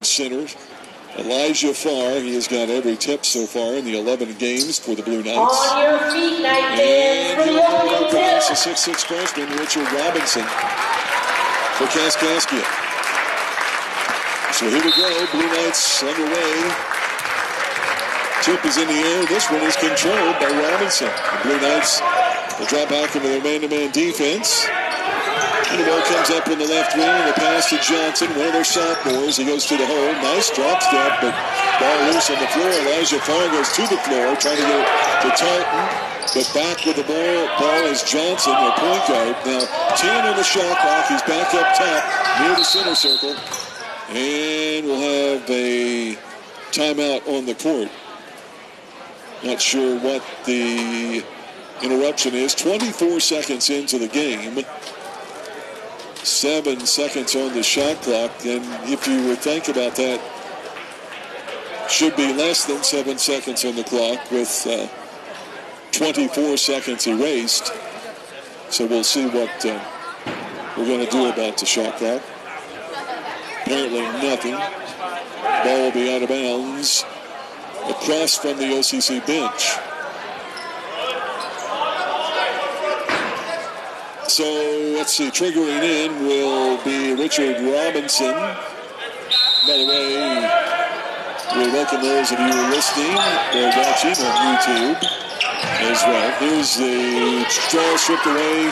Center, Elijah Farr. He has got every tip so far in the 11 games for the Blue Knights. On your feet, Knight fans, for the opening tip. The 6'6" freshman, Richard Robinson, for Kaskaskia. So here we go. Blue Knights underway. Tip is in the air. This one is controlled by Robinson. The Blue Knights will drop back into their man-to-man defense. And the ball comes up in the left wing, and the pass to Johnson, one of their sophomores. He goes to the hole. Nice drop step, but ball loose on the floor. Elijah Farr goes to the floor, trying to get it to Tartan. But back with the ball is Johnson, their point guard. Now, 10 on the shot clock. He's back up top near the center circle. And we'll have a timeout on the court. Not sure what the interruption is. 24 seconds into the game. 7 seconds on the shot clock, and if you would think about that, should be less than 7 seconds on the clock with 24 seconds erased. So we'll see what we're going to do about the shot clock. Apparently nothing. Ball will be out of bounds across from the OCC bench. So let's see, triggering in will be Richard Robinson. By the way, we welcome those of you who are listening or watching on YouTube as well. Here's the straw stripped away,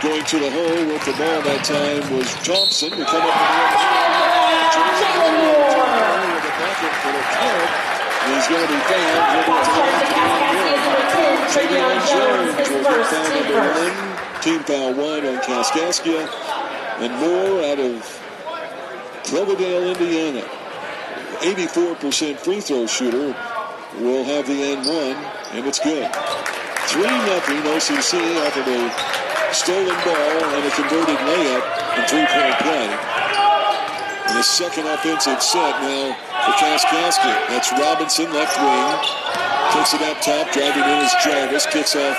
going to the hole with the ball that time was Thompson. We come up with the bucket for the count. He's going to be fouled. Team foul 1 on Kaskaskia, and Moore out of Cloverdale, Indiana. 84% free throw shooter will have the N1, and it's good. 3-0 OCC off of a stolen ball and a converted layup and 3-point play. And the second offensive set now for Kaskaskia. That's Robinson, left wing. Kicks it up top, driving in is Jarvis, kicks off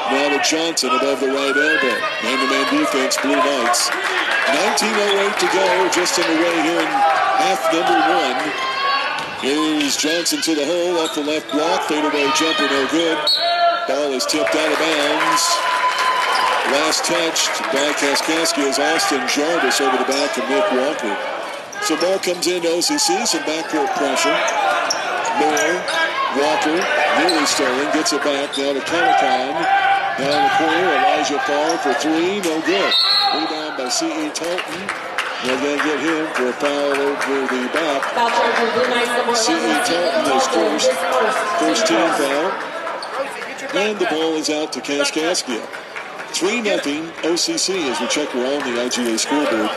now to Johnson above the right elbow. Man-to-man defense, Blue Knights. 19:08 to go, just on the way here in half number 1. Here's Johnson to the hole, off the left block, fadeaway jumper, no good. Ball is tipped out of bounds. Last touched by Kaskaskia's Austin Jarvis over the back of Nick Walker. So ball comes into OCC, some backcourt pressure. Moore, Walker, nearly stolen, gets it back now to Kaskaskia. Down the corner, Elijah Farr for 3, no good. Rebound by C.E. Talton. They're going to get him for a foul over the back. C.E. Talton is first team foul. And the ball is out to Kaskaskia. 3-0 OCC as we check around the IGA scoreboard.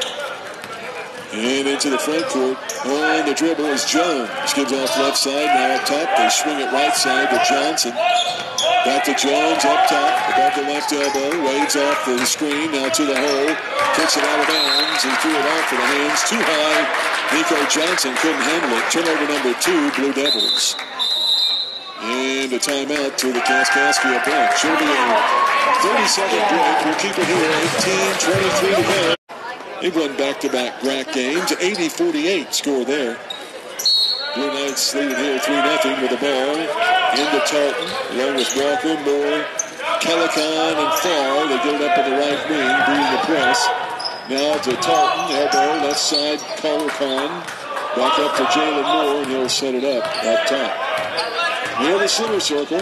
And into the front court. On the dribble is Jones. Gives off left side, now up top. They swing it right side to Johnson. Back to Jones up top, above the left elbow. Waves off the screen, now to the hole. Kicks it out of bounds. He threw it off for the hands. Too high. Nico Johnson couldn't handle it. Turnover number 2, Blue Devils. And a timeout to the Kaskaskia bench. It'll be a 30-second break. We'll keep it here. 18:23 to go. They've won back-to-back BRAC games. 80-48 score there. Blue Knights lead here 3-0 with the ball. Into Tartan, along with Walker, Moore, Kaskaskia, and Farr. They get it up in the right wing, beating the press. Now to Tartan, elbow, left side, Kaskaskia. Back up to Jalen Moore, and he'll set it up top. Near the center circle.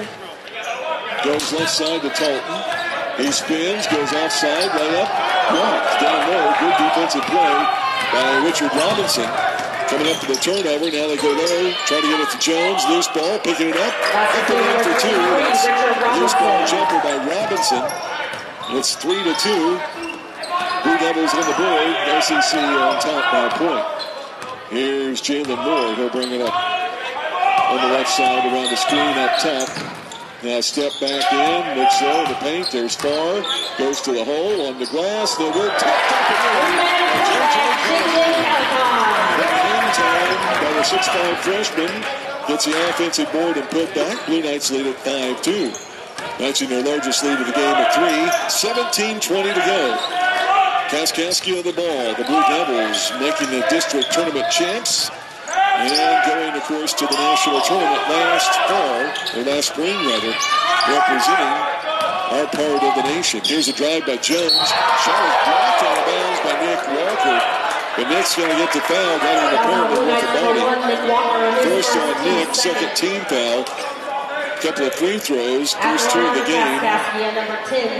Goes left side to Tartan. He spins, goes offside, layup, blocked. Down low, good defensive play by Richard Robinson. Coming up to the turnover, now they go low, try to get it to Jones, loose ball, picking it up, up and in for 2. That's loose ball jumper by Robinson. It's 3-2. Blue Devils on the board, OCC on top by a point. Here's Jalen Moore, he'll bring it up on the left side around the screen up top. Now step back in, looks low in the paint, there's Farr, goes to the hole, on the glass, no good, tapped up time by the 6'5" freshman. Gets the offensive board and put back. Blue Knights lead at 5-2. Matching their largest lead of the game at 3. 17:20 to go. Kaskaskia the ball. The Blue Devils making the district tournament champs And going, of course, to the national tournament last spring, representing our part of the nation. Here's a drive by Jones. Shot is blocked out of bounds by Nick Walker. But Nick's going to get the foul, got him apparently with the body. First on Nick, second team foul. Couple of free throws, first two of the game.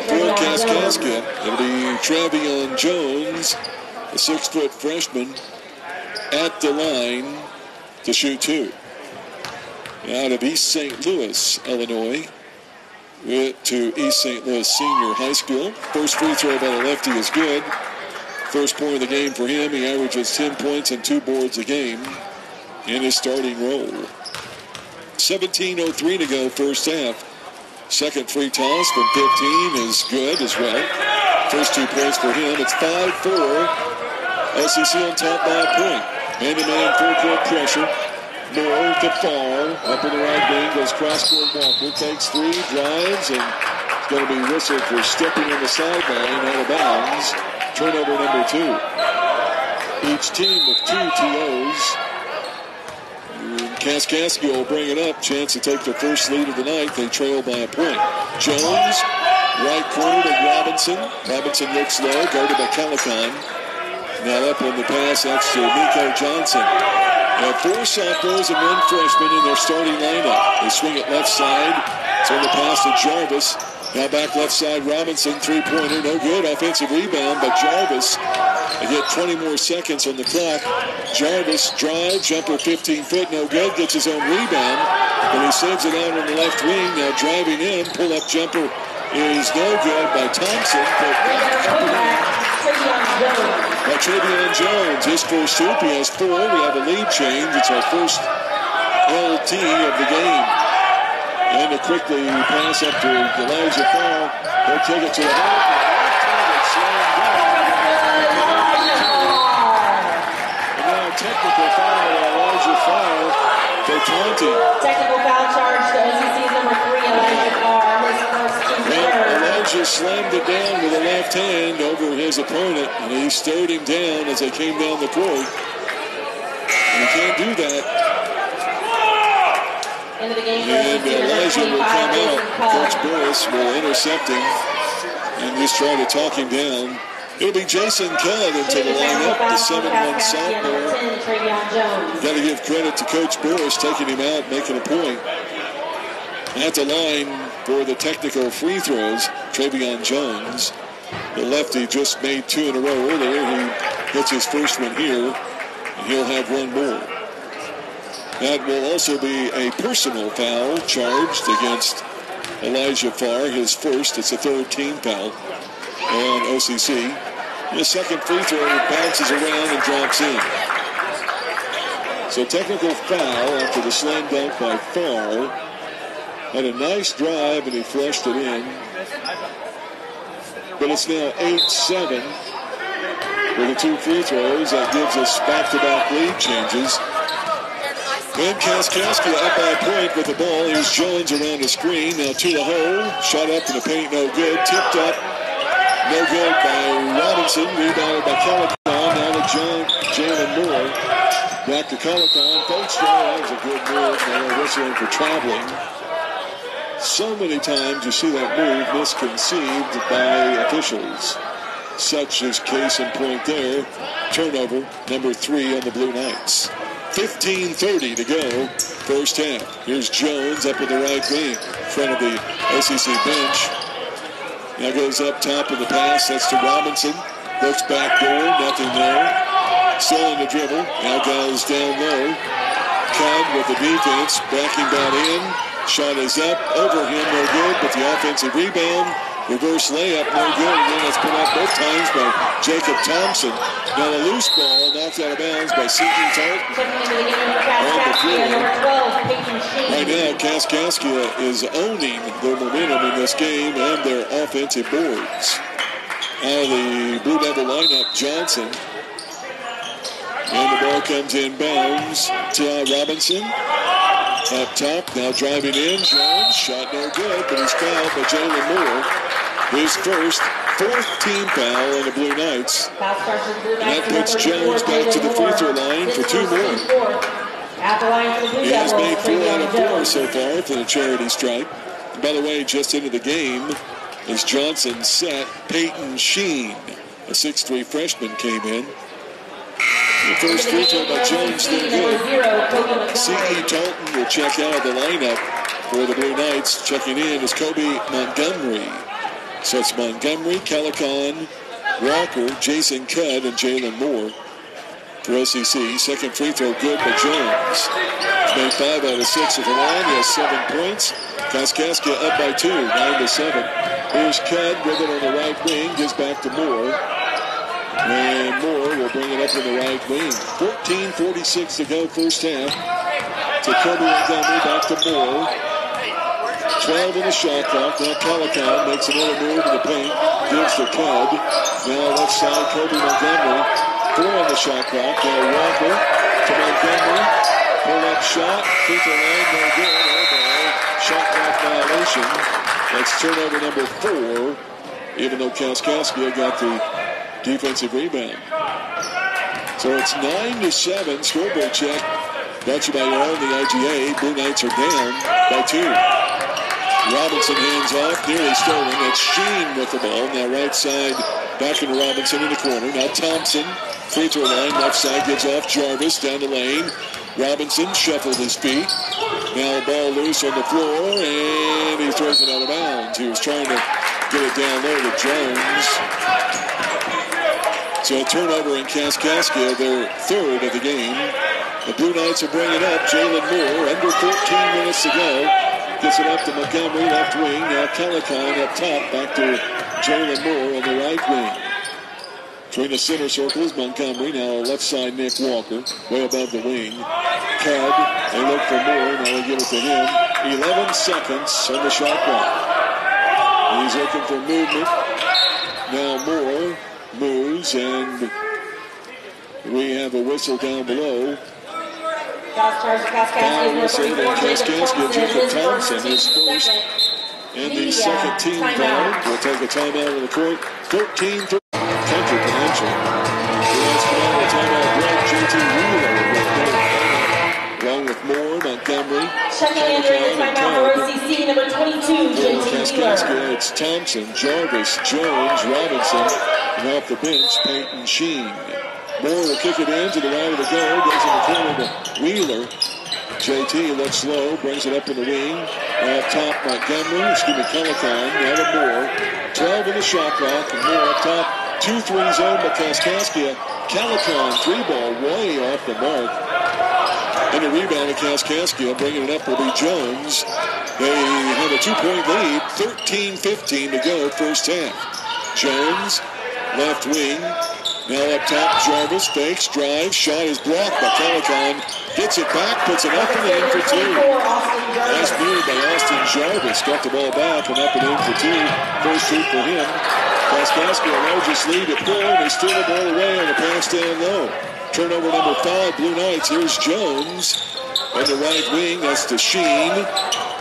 For Kaskaskia, it'll be Travion Jones, a 6-foot freshman, at the line to shoot two. Out of East St. Louis, Illinois, to East St. Louis Senior High School. First free throw by the lefty is good. First point of the game for him. He averages 10 points and 2 boards a game in his starting role. 17:03 to go, first half. Second free toss from 15 is good as well. First 2 points for him. It's 5-4. SEC on top by a point. Man-to-man full-court pressure. Moore to far. Up in the right wing goes cross-court Walker. Takes 3, drives, and it's going to be whistled for stepping on the sideline out of bounds. Turnover number 2. Each team with 2 TOs. Kaskaskia will bring it up. Chance to take their first lead of the night. They trail by a point. Jones, right corner to Robinson. Robinson looks low, guarded by Calicon. Now up on the pass, that's to Nico Johnson. Now 4 sophomores and 1 freshman in their starting lineup. They swing it left side. It's on the pass to Jarvis. Now back left side, Robinson, 3-pointer, no good. Offensive rebound, but Jarvis, they get 20 more seconds on the clock. Jarvis drive, jumper 15 foot, no good, gets his own rebound, but he saves it out on the left wing. Now driving in, pull-up jumper is no good by Thompson, but by Travion Jones, his first hoop, he has 4. We have a lead change. It's our first LT of the game. And to quickly pass up to Elijah Farr. They'll take it to the hoop. And now a technical foul on Elijah Farr for taunting. Technical foul charge to OCC's number 3, Elijah Farr. His first team third. Elijah slammed it down with a left hand over his opponent, and he stared him down as they came down the court. And you can't do that. Into the game. And Elijah will come out. Coach Burris will intercept him and just try to talk him down. It'll be Jason Cudd into the lineup, the 7-1 sophomore. Got to give credit to Coach Burris taking him out, making a point. At the line for the technical free throws, Travion Jones. The lefty just made 2 in a row earlier. He gets his first one here, and he'll have 1 more. That will also be a personal foul charged against Elijah Farr, his first. It's a 3rd team foul on OCC. The second free throw bounces around and drops in. So technical foul after the slam dunk by Farr. Had a nice drive and he flushed it in. But it's now 8-7 for the 2 free throws. That gives us back-to-back lead changes. And Kaskaskia up by a point with the ball. Here's Jones around the screen. Now to the hole. Shot up in the paint, no good. Tipped up, no good by Robinson. Rebounded by Calicon. Now to Jalen Moore. Back to Calicon. Folks, that was a good move. Now they're whistling for traveling. So many times you see that move misconceived by officials. Such is case in point there. Turnover, number 3 on the Blue Knights. 15:30 to go, first half. Here's Jones up in the right wing, in front of the SEC bench. Now goes up top of the pass. That's to Robinson. Looks back door, nothing there. Still in the dribble. Now goes down low. Cobb with the defense, backing that in. Shot is up, over him, no good, but the offensive rebound, reverse layup, no good. Again, it's put up both times by Jacob Thompson. Now a loose ball knocked out of bounds by Seton Tart on the floor. Right now, Kaskaskia is owning their momentum in this game and their offensive boards. Out of the Blue Devil lineup, Johnson. And the ball comes in bounds to Robinson. Up top, now driving in, Jones, shot no good, but he's fouled by Jalen Moore. His first, 4th team foul on the Blue Knights. And that puts Jones back to the free throw line for 2 more. At the line for the Blue He has Devils, made 4 out of 4 Jones. so far for the charity stripe. And by the way, just into the game, as Johnson set, Peyton Sheen, a 6'3 freshman, came in. The first free throw by Jones, no good. C.E. Dalton will check out of the lineup for the Blue Knights. Checking in is Kobe Montgomery. So it's Montgomery, Calicon, Walker, Jason Cudd, and Jalen Moore for OCC. Second free throw good by Jones. He's made 5 out of 6 at the line. He has 7 points. Kaskaskia up by 2, 9-7. Here's Cudd with it on the right wing. Gives back to Moore. And Moore will bring it up in the right wing. 14:46 to go first half. To Kobe Montgomery, back to Moore. 12 in the shot clock. Now Calicon makes another move in the paint. Gives to Cudd. Now left side, Kobe Montgomery. 4 on the shot clock. Now Walker to Montgomery. Pull up shot. Free throw line, no good. Elbow. Shot clock violation. That's turnover number 4. Even though Kaskaskia got the defensive rebound. So it's 9-7. Scoreboard check. Brought to you by your own, the IGA. Blue Knights are down by 2. Robinson hands off, nearly stolen. That's Sheen with the ball. Now right side, back into Robinson in the corner. Now Thompson, free throw line, left side gives off Jarvis down the lane. Robinson shuffled his feet. Now ball loose on the floor, and he throws it out of bounds. He was trying to get it down low to Jones. So a turnover in Kaskaskia, their 3rd of the game. The Blue Knights will bring it up. Jalen Moore, under 14 minutes to go. Gets it up to Montgomery, left wing. Now Calicon up top, back to Jalen Moore on the right wing. Between the center circle is Montgomery. Now left side, Nick Walker, way above the wing. Cudd, they look for Moore. Now they give it to him. 11 seconds on the shot clock. He's looking for movement. Now Moore moves, and we have a whistle down below. Kaskaskia, Jacob Thompson, his first and the second team foul. We'll take a timeout on the court. 13-3. Country Connection. Let's come out of the timeout break. JT Wheeler along with Moore, Montgomery. Checking in during the timeout for OCC, number 22, JT Wheeler. It's Thompson, Jarvis, Jones, Robinson, and off the bench, Peyton Sheen. Moore will kick it in to the right of the goal. Goes in the corner to Wheeler. JT looks slow, brings it up in the wing. Up top, Montgomery, Calicon, now to Moore. 12 in the shot clock, and Moore up top. 2-3 zone by Kaskaskia. Calicon, 3-ball, way off the mark. And the rebound of Kaskaskia, bringing it up will be Jones. They have a 2-point lead, 13-15 to go, first half. Jones, left wing. Now up top, Jarvis fakes, drives, shot is blocked by Calicon. Gets it back, puts it up and in for 2. Nice move by Austin Jarvis. Got the ball back and up and in for 2. First shoot for him. Kaskaskia largest lead at 4. They steal the ball away on the pass down low. Turnover number 5, Blue Knights. Here's Jones on the right wing. That's to Sheen.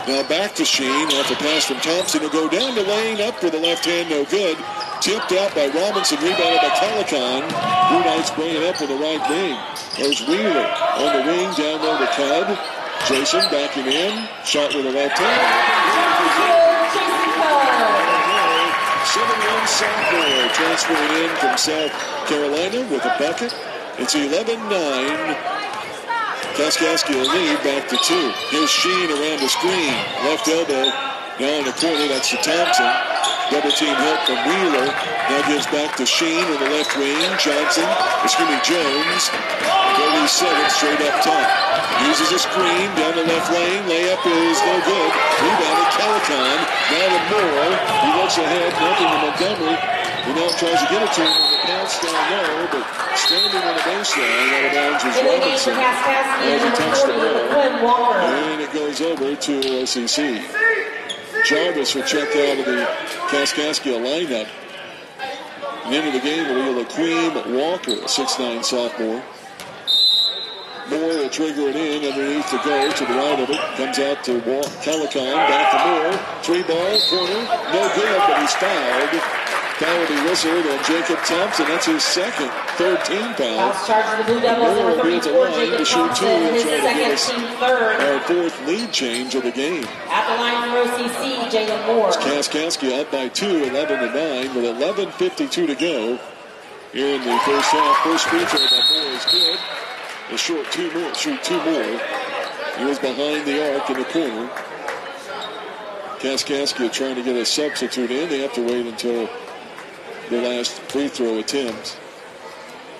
Now back to Sheen. Off the pass from Thompson. Will go down the lane, up for the left hand, no good. Tipped out by Robinson, rebounded by Calicon. Blue Knights bring it up on the right wing. There's Wheeler on the wing, down low to Cudd. Jason backing in. Shot with the left hand. 7-1 sophomore transferring in from South Carolina with a bucket. It's 11-9. Kaskaskia lead back to 2. Here's Sheen around the screen. Left elbow. Now in the corner, that's to Thompson. Double team help from Wheeler. Now gives back to Sheen on the left wing. Jones. 37 straight up top. Uses a screen down the left lane. Layup is no good. Rebounded Calicon. Now to Moore. He looks ahead. Nothing to Montgomery. He now tries to get it to him on the pass down low, but standing on the baseline out of bounds is Robinson. As he touched the ball. And it goes over to OCC. Jarvis will check out of the Kaskaskia lineup. And into the game will be Laquim Walker, a 6'9 sophomore. Moore will trigger it in underneath the goal to the right of it. Comes out to Calicon, back to Moore. 3-ball, corner, no good, but he's fouled. Foul will be whistled on Jacob Thompson. That's his third team foul. Foul charge for the Blue Devils, number 34, Jacob Thompson, his second was our fourth lead change of the game. At the line for OCC, Jalen Moore. Kaskaskia up by 2, 11-9, with 11:52 to go here in the first half. First free throw by Moore is good. A short shoot two more. He was behind the arc in the corner. Kaskaskia trying to get a substitute in. They have to wait until the last free throw attempt.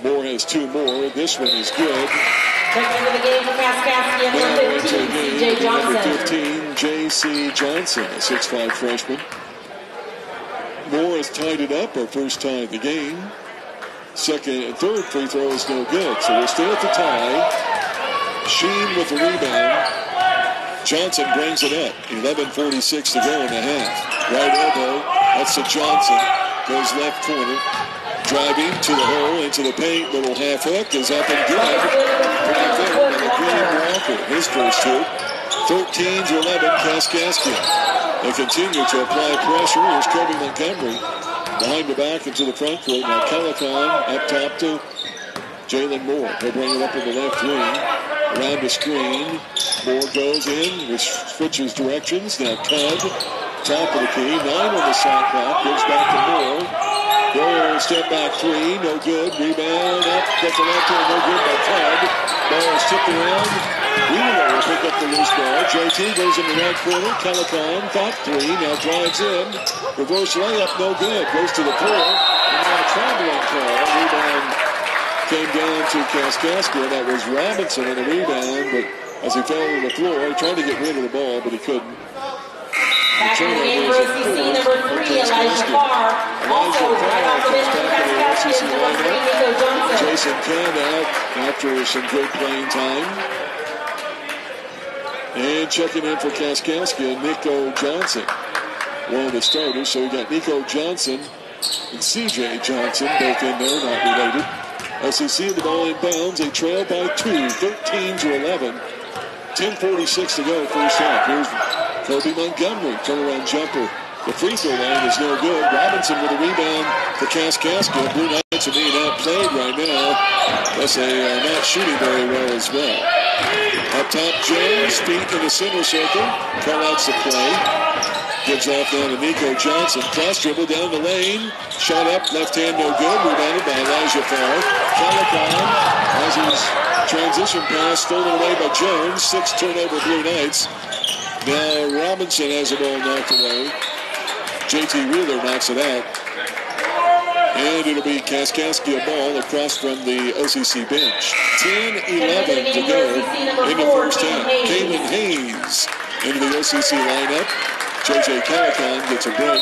Moore has 2 more. This one is good. Checking into the game for Kaskaskia, number 15, C.J. Johnson. Number 15, J.C. Johnson, a 6'5 freshman. Moore has tied it up, our first tie of the game. Second and third free throw is no good, so we'll stay at the tie. Sheen with the rebound. Johnson brings it up. 11:46 to go in the half. Right elbow, that's to Johnson. Goes left corner. Driving to the hole, into the paint. Little half hook is up and good. Right there by Graham Walker. His first hoop. 13-11, Kaskaskia. They continue to apply pressure. Here's Kobe Montgomery. Behind the back into the front court. Now Kalikon up top to Jalen Moore. He'll bring it up in the left wing. Around the screen. Moore goes in, which switches directions. Now Cud, top of the key. 9 on the shot clock. Gives back to Moore. Moore, step back 3. No good. Rebound up. Gets the left hand. No good by Cud. Ball is tipped around. Wheeler will pick up the loose ball. JT goes in the right corner. Kalikon, thought 3. Now drives in. Reverse layup. No good. Goes to the floor. And now a traveling call. Rebound came down to Kaskaskia. That was Robinson on the rebound, but as he fell to the floor, he tried to get rid of the ball, but he couldn't. Back in the game for OCC, number 3, Elijah Farr. Also, right off the bench for Kaskaskia, number 3, Nico Johnson. Jason Kent out after some good playing time. And checking in for Kaskaskia, Nico Johnson, one of the starters. So we got Nico Johnson and C.J. Johnson, both in there, not related. OCC the ball inbounds. They trail by 2, 13-11. 10:46 to go, first half. Here's Kobe Montgomery, turnaround jumper. The free throw line is no good. Robinson with a rebound for Kaskaskia. Blue Knights are being outplayed right now. Plus they are not shooting very well as well. Up top, Jones, feet in the center circle. Call outs the play. Gives off down to Nico Johnson. Cross dribble down the lane. Shot up, left hand no good. Rebounded by Elijah Farr. Kalikon has his transition pass stolen away by Jones. 6 turnover Blue Knights. Now Robinson has the ball knocked away. JT Wheeler knocks it out. And it'll be Kaskaskia ball across from the OCC bench. 10-11 to go in the first half. Kaylin Hayes into the OCC lineup. J.J. Kalikon gets a break.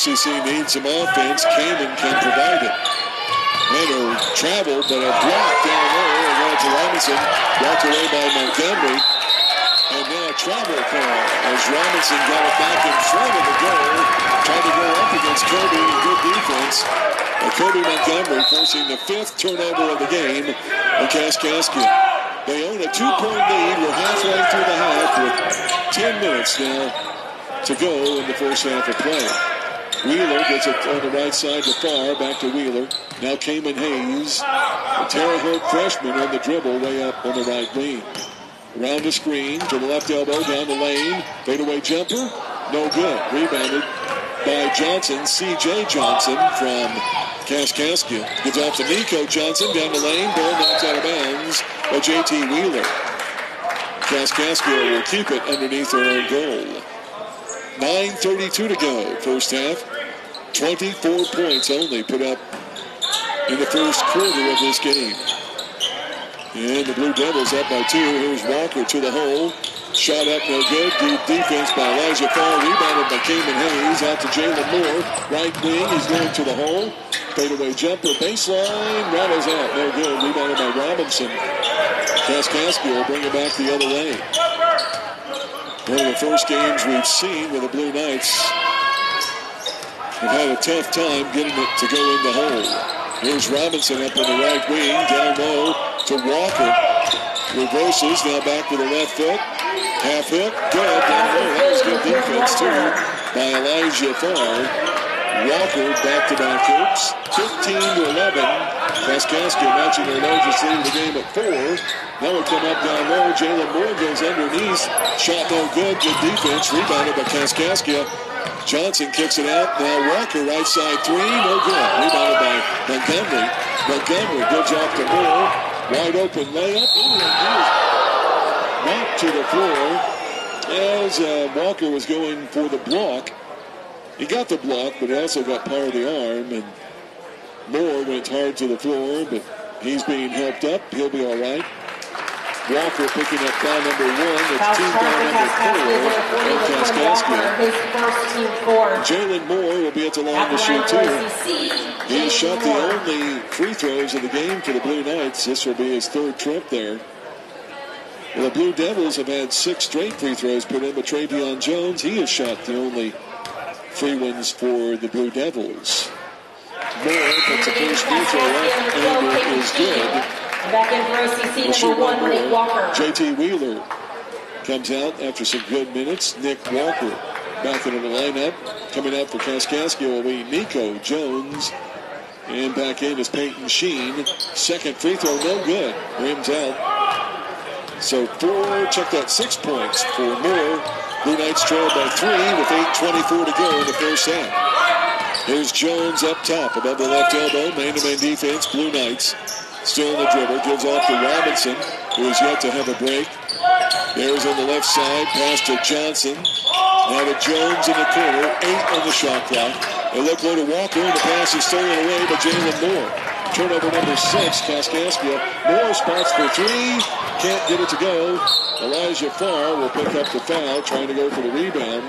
SEC needs some offense. Kamen can provide it. Runner traveled, but a block down low. And now to Robinson. Blocked away by Montgomery. And now a travel call as Robinson got it back in front of the goal. Trying to go up against Kobe. Good defense. Kobe Montgomery forcing the 5th turnover of the game on Kaskaskia. They own a 2-point lead. We're halfway through the half with 10 minutes now to go in the first half of play. Wheeler gets it on the right side to Farr. Back to Wheeler. Now Kamen Hayes. A Terre Haute freshman on the dribble way up on the right wing. Around the screen to the left elbow down the lane. Fadeaway jumper. No good. Rebounded by Johnson. C.J. Johnson from Kaskaskia. Gets off to Nico Johnson down the lane. Ball knocked out of bounds by J.T. Wheeler. Kaskaskia will keep it underneath their own goal. 9:32 to go. First half. 24 points only put up in the first quarter of this game. And the Blue Devils up by 2. Here's Walker to the hole. Shot up, no good. Deep defense by Elijah Farr. Rebounded by Kamen Hayes. Out to Jalen Moore. Right wing. He's going to the hole. Fadeaway jumper. Baseline. Rattles out. No good. Rebounded by Robinson. Kaskaskia will bring it back the other way. One of the first games we've seen where the Blue Knights have had a tough time getting it to go in the hole. Here's Robinson up on the right wing. Down low to Walker. Reverses. Now back to the left foot. Half hit. Good. Down low. That was good defense, too, by Elijah Farr. Walker back-to-back hoops. 15-11. Kaskaskia matching their largest lead of the game at 4. Now we come up down low. Jalen Moore goes underneath. Shot no good. Good defense. Rebounded by Kaskaskia. Johnson kicks it out. Now Walker, right side three. No good. Rebounded by Montgomery. Montgomery, good job to Moore. Wide open layup. Knocked to the floor as Walker was going for the block. He got the block, but he also got part of the arm. And Moore went hard to the floor, but he's being helped up. He'll be all right. Walker picking up foul number 1. It's team foul number 4 on Kaskaskia. His first team four. Jalen Moore will be at the line to shoot too. He has shot the only free throws of the game for the Blue Knights. This will be his third trip there. Well, the Blue Devils have had 6 straight free throws put in, but Travion Jones, he has shot the only free ones for the Blue Devils. Moore puts the first free throw up, and it is good. Back in for OCC, number 1, Nick Walker. J.T. Wheeler comes out after some good minutes. Nick Walker back into the lineup. Coming out for Kaskaskia will be Nico Jones. And back in is Peyton Sheen. Second free throw, no good. Rims out. So 6 points for Moore. Blue Knights trail by 3 with 8:24 to go in the first half. Here's Jones up top above the left elbow. Man-to-man defense, Blue Knights. Still in the dribble, gives off to Robinson, who is yet to have a break. There's on the left side, pass to Johnson. Now to Jones in the corner, 8 on the shot clock. They look low to Walker, and the pass is stolen away by Jalen Moore. Turnover number 6, Kaskaskia. Moore spots for 3, can't get it to go. Elijah Farr will pick up the foul, trying to go for the rebound.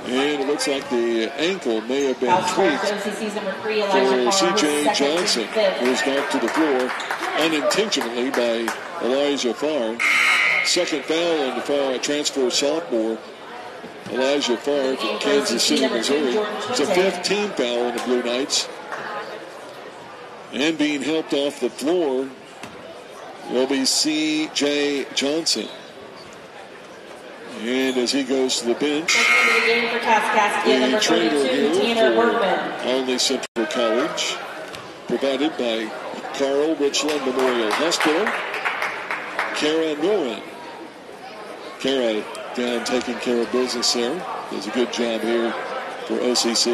And it looks like the ankle may have been tweaked for C.J. Johnson, who was knocked to the floor unintentionally by Elijah Farr. Second foul on the transfer sophomore, Elijah Farr from Kansas City, Missouri. It's a 15 foul on the Blue Knights. And being helped off the floor will be C.J. Johnson. And as he goes to the bench, the trainer here for Olney Central College, provided by Carl Richland Memorial Hospital, Kara Noren. Kara down taking care of business there. Does a good job here for OCC.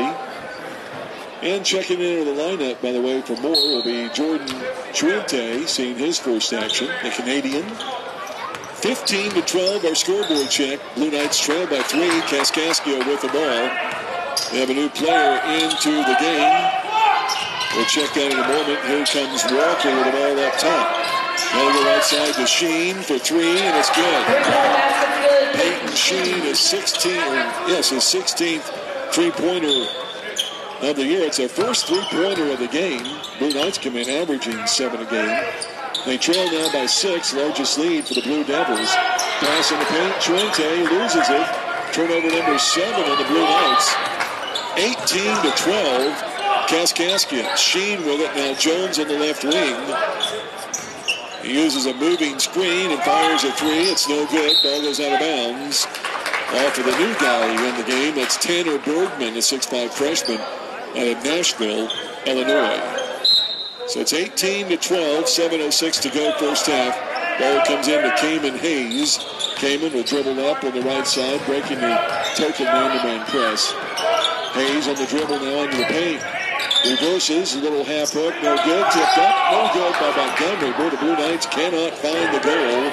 And checking into the lineup, by the way, for Moore will be Jordan Chuente, seeing his first action, the Canadian. 15-12, our scoreboard check. Blue Knights trail by 3. Kaskaskia with the ball. They have a new player into the game. We'll check that in a moment. Here comes Walker with the ball up top. Now the right side to Sheen for 3, and it's good. Peyton Sheen is his 16th three-pointer of the year. It's their first three-pointer of the game. Blue Knights come in averaging 7 a game. They trail now by 6, largest lead for the Blue Devils. Pass in the paint, Chuente loses it. Turnover number 7 on the Blue Knights. 18-12, Kaskaskia. Sheen with it, now Jones on the left wing. He uses a moving screen and fires a 3. It's no good, ball goes out of bounds. Off of the new guy in the game, that's Tanner Bergman, a 6'5 freshman out of Nashville, Illinois. So it's 18-12, 7:06 to go first half. Ball comes in to Kamen Hayes. Kamen will dribble up on the right side, breaking the token man-to-man press. Hayes on the dribble now into the paint. Reverses, a little half hook, no good. Tipped up, no good by Montgomery. Boy, the Blue Knights cannot find the goal.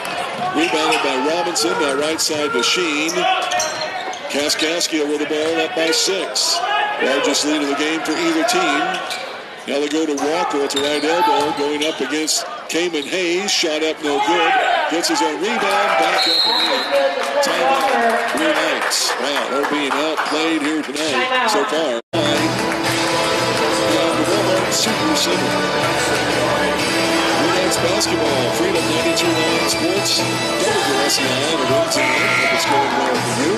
Rebounded by Robinson, now right side to Sheen. Kaskaskia with the ball up by 6. Largest lead of the game for either team. Now they go to Walker at the right elbow, going up against Kamen Hayes. Shot up, no good. Gets his own rebound, back up and in. Timeout, Blue Knights. Wow, they're being outplayed here tonight so far. Super Center. Blue Knights basketball, Freedom 92.9 Sports. WSI and a win tonight. Hope it's going well for you.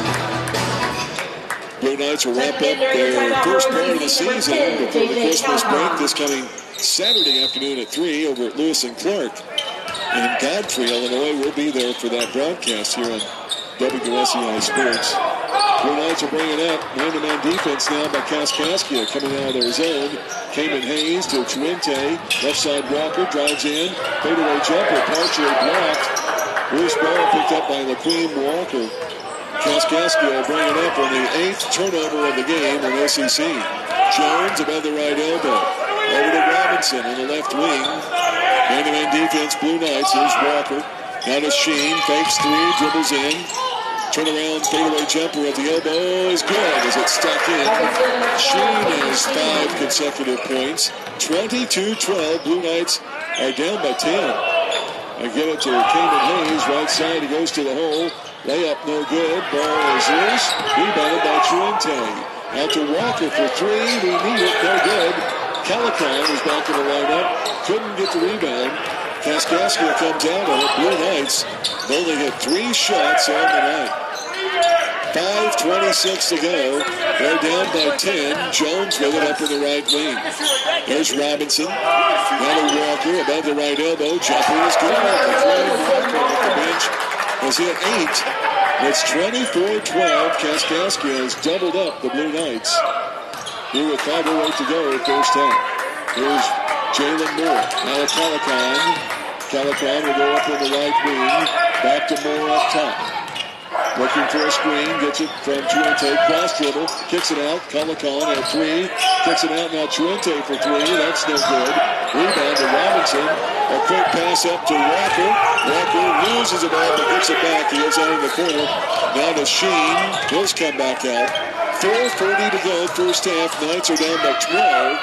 Blue Knights will wrap up their first part of the season before the Christmas break this coming Saturday afternoon at 3 over at Lewis and Clark. And Godfrey, Illinois will be there for that broadcast here on WSEI Sports. Blue Knights are bringing up man-to-man defense now by Kaskaskia coming out of their zone. Cayman Hayes to Chuente. Left side Walker drives in. Fadeaway jumper partially blocked. Loose ball picked up by LaQueen Walker. Kaskaskia bringing up on the 8th turnover of the game on SEC. Jones above the right elbow. Over to Robinson on the left wing. Man-to-man defense, Blue Knights. Here's Walker. Now to Sheen. Fakes three. Dribbles in. Turnaround fadeaway jumper at the elbow is good as it's stuck in. Sheen has 5 consecutive points. 22-12. Blue Knights are down by 10. I get it to Cayman Hayes. Right side. He goes to the hole. Layup no good. Ball is loose. Rebounded by Chuente. Out to Walker for 3. We need it. No good. Calican is back in the lineup. Couldn't get the rebound. Kaskaskia comes out on it. Blue Knights have only hit 3 shots on the night. 5:26 to go. They're down by 10. Jones with it up in the right wing. There's Robinson. Now to Walker above the right elbow. Jumper is good. Walker off the bench has hit 8. It's 24-12. Kaskaskia has doubled up the Blue Knights. Here with 5:08 to go, first half. Here's Jalen Moore. Now to Calican. Calican will go up in the right wing. Back to Moore up top. Looking for a screen. Gets it from Chuente. Cross dribble. Kicks it out. Calican at 3. Kicks it out now. Chuente for 3. That's no good. Rebound to Robinson. A quick pass up to Walker. Walker loses the ball but gets it back. He is out in the corner. Now to Sheen. He'll come back out. 4:40 to go. First half. Knights are down by 12.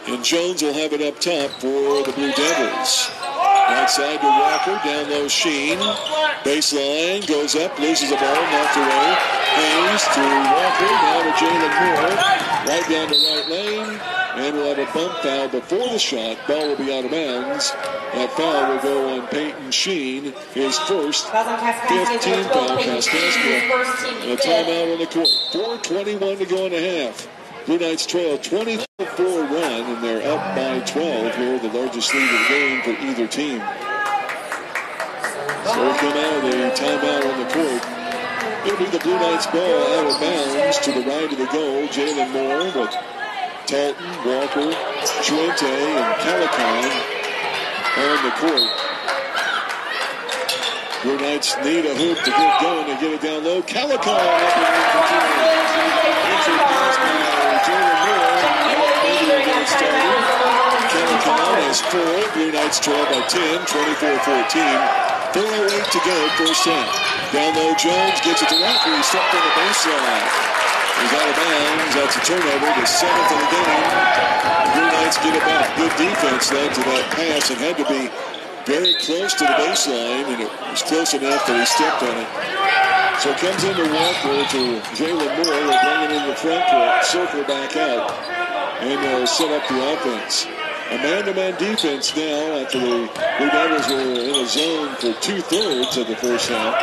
And Jones will have it up top for the Blue Devils. Right side to Walker, down low Sheen. Baseline, goes up, loses the ball, knocked away. Hayes to Walker, now to Jalen Moore. Right down the right lane. And we'll have a bump foul before the shot. Ball will be out of bounds. That foul will go on Peyton Sheen, his first 15th foul. Kaskaskia. And a timeout on the court. 4:21 to go in the half. Blue Knights trail 24-1, and they're up by 12 here, the largest lead of the game for either team. So we come out of the timeout on the court. It'll be the Blue Knights ball out of bounds to the right of the goal. Jalen Moore with Talton, Walker, Chuente, and Calican on the court. Blue Knights need a hoop to get going and get it down low. Calican up Calican has 4. Blue Knights trail by 10, 24-14. 4:08 to go, first half. Down low, Jones gets it to Walker. He stepped on the baseline. He's out of bounds. That's a turnover, the 7th of the game. Blue Knights get it back. Good defense led to that pass and had to be very close to the baseline, and it was close enough that he stepped on it. So it comes into Walker to Jalen Moore. They'll bring it in the front court, circle back out, and they'll set up the offense. A man-to-man defense now after the Blue Devils were in a zone for 2/3 of the first half.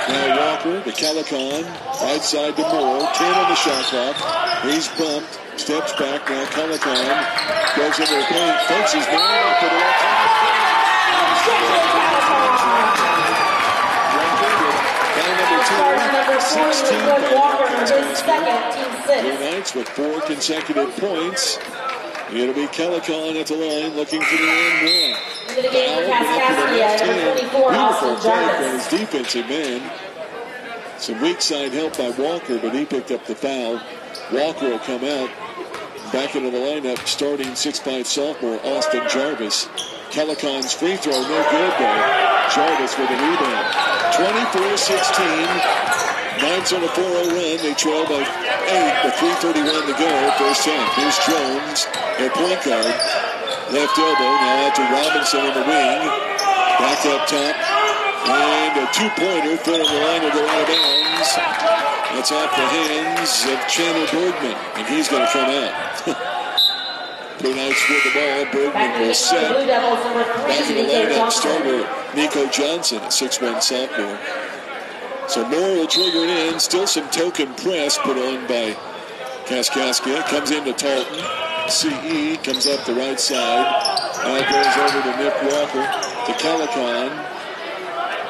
Now Walker to Calican, right side to Moore, 10 on the shot clock. He's bumped, steps back now. Calican goes into the paint, fakes his man up to the left hand. Number 16 Walker, his second, team 6. Blue Knights with 4 consecutive points. It'll be Calican at the line looking for the end one. Into the game for Kaskaskia, number 24, Austin Jarvis. His defensive man. Some weak side help by Walker, but he picked up the foul. Walker will come out. Back into the lineup, starting 6'5" sophomore Austin Jarvis. Calican's free throw, no good though. Jarvis with a rebound. 24-16. Knights on a 4-0 run. They trail by 8 with 3:31 to go. First half. Here's Jones, their point guard. Left elbow. Now out to Robinson on the wing. Back up top. And a 2-pointer. Foot on the line will go out of bounds. That's off the hands of Chandler Bergman. And he's going to come out. Blue Knights with the ball. Bergman will set. Back in the lineup, starter Nico Johnson, a 6'1" sophomore. So Moore will trigger it in. Still some token press put on by Kaskaskia. Comes into Talton. CE comes up the right side. Now goes over to Nick Walker. To Calican.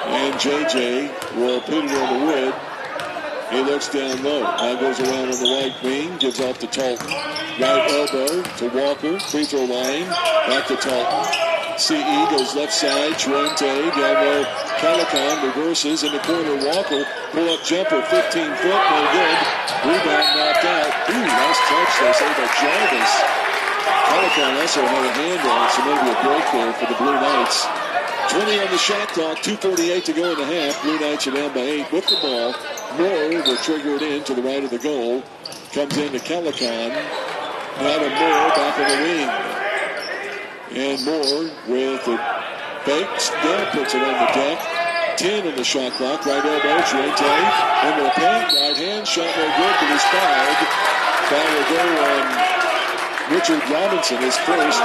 And JJ will put it on the wood. He looks down low. Now goes around on the right wing. Gives off to Talton. Right elbow to Walker. Free throw line. Back to Talton. CE goes left side. Truente down low. Calican reverses in the corner. Walker. Pull up jumper. 15 foot. No good. Rebound knocked out. Ooh, nice touch. They say by Jarvis. Calican also had a hand on it, so maybe a break there for the Blue Knights. 20 on the shot clock. 2:48 to go in the half. Blue Knights are down by 8 with the ball. Moore will trigger it in to the right of the goal. Comes into Calican. Now to Moore back on the wing. And Moore with the fakes. Now puts it on the deck. 10 on the shot clock. Right elbow. Truente into the paint. Right hand. Shot no good, but he's fouled. Foul will go on Richard Robinson, his first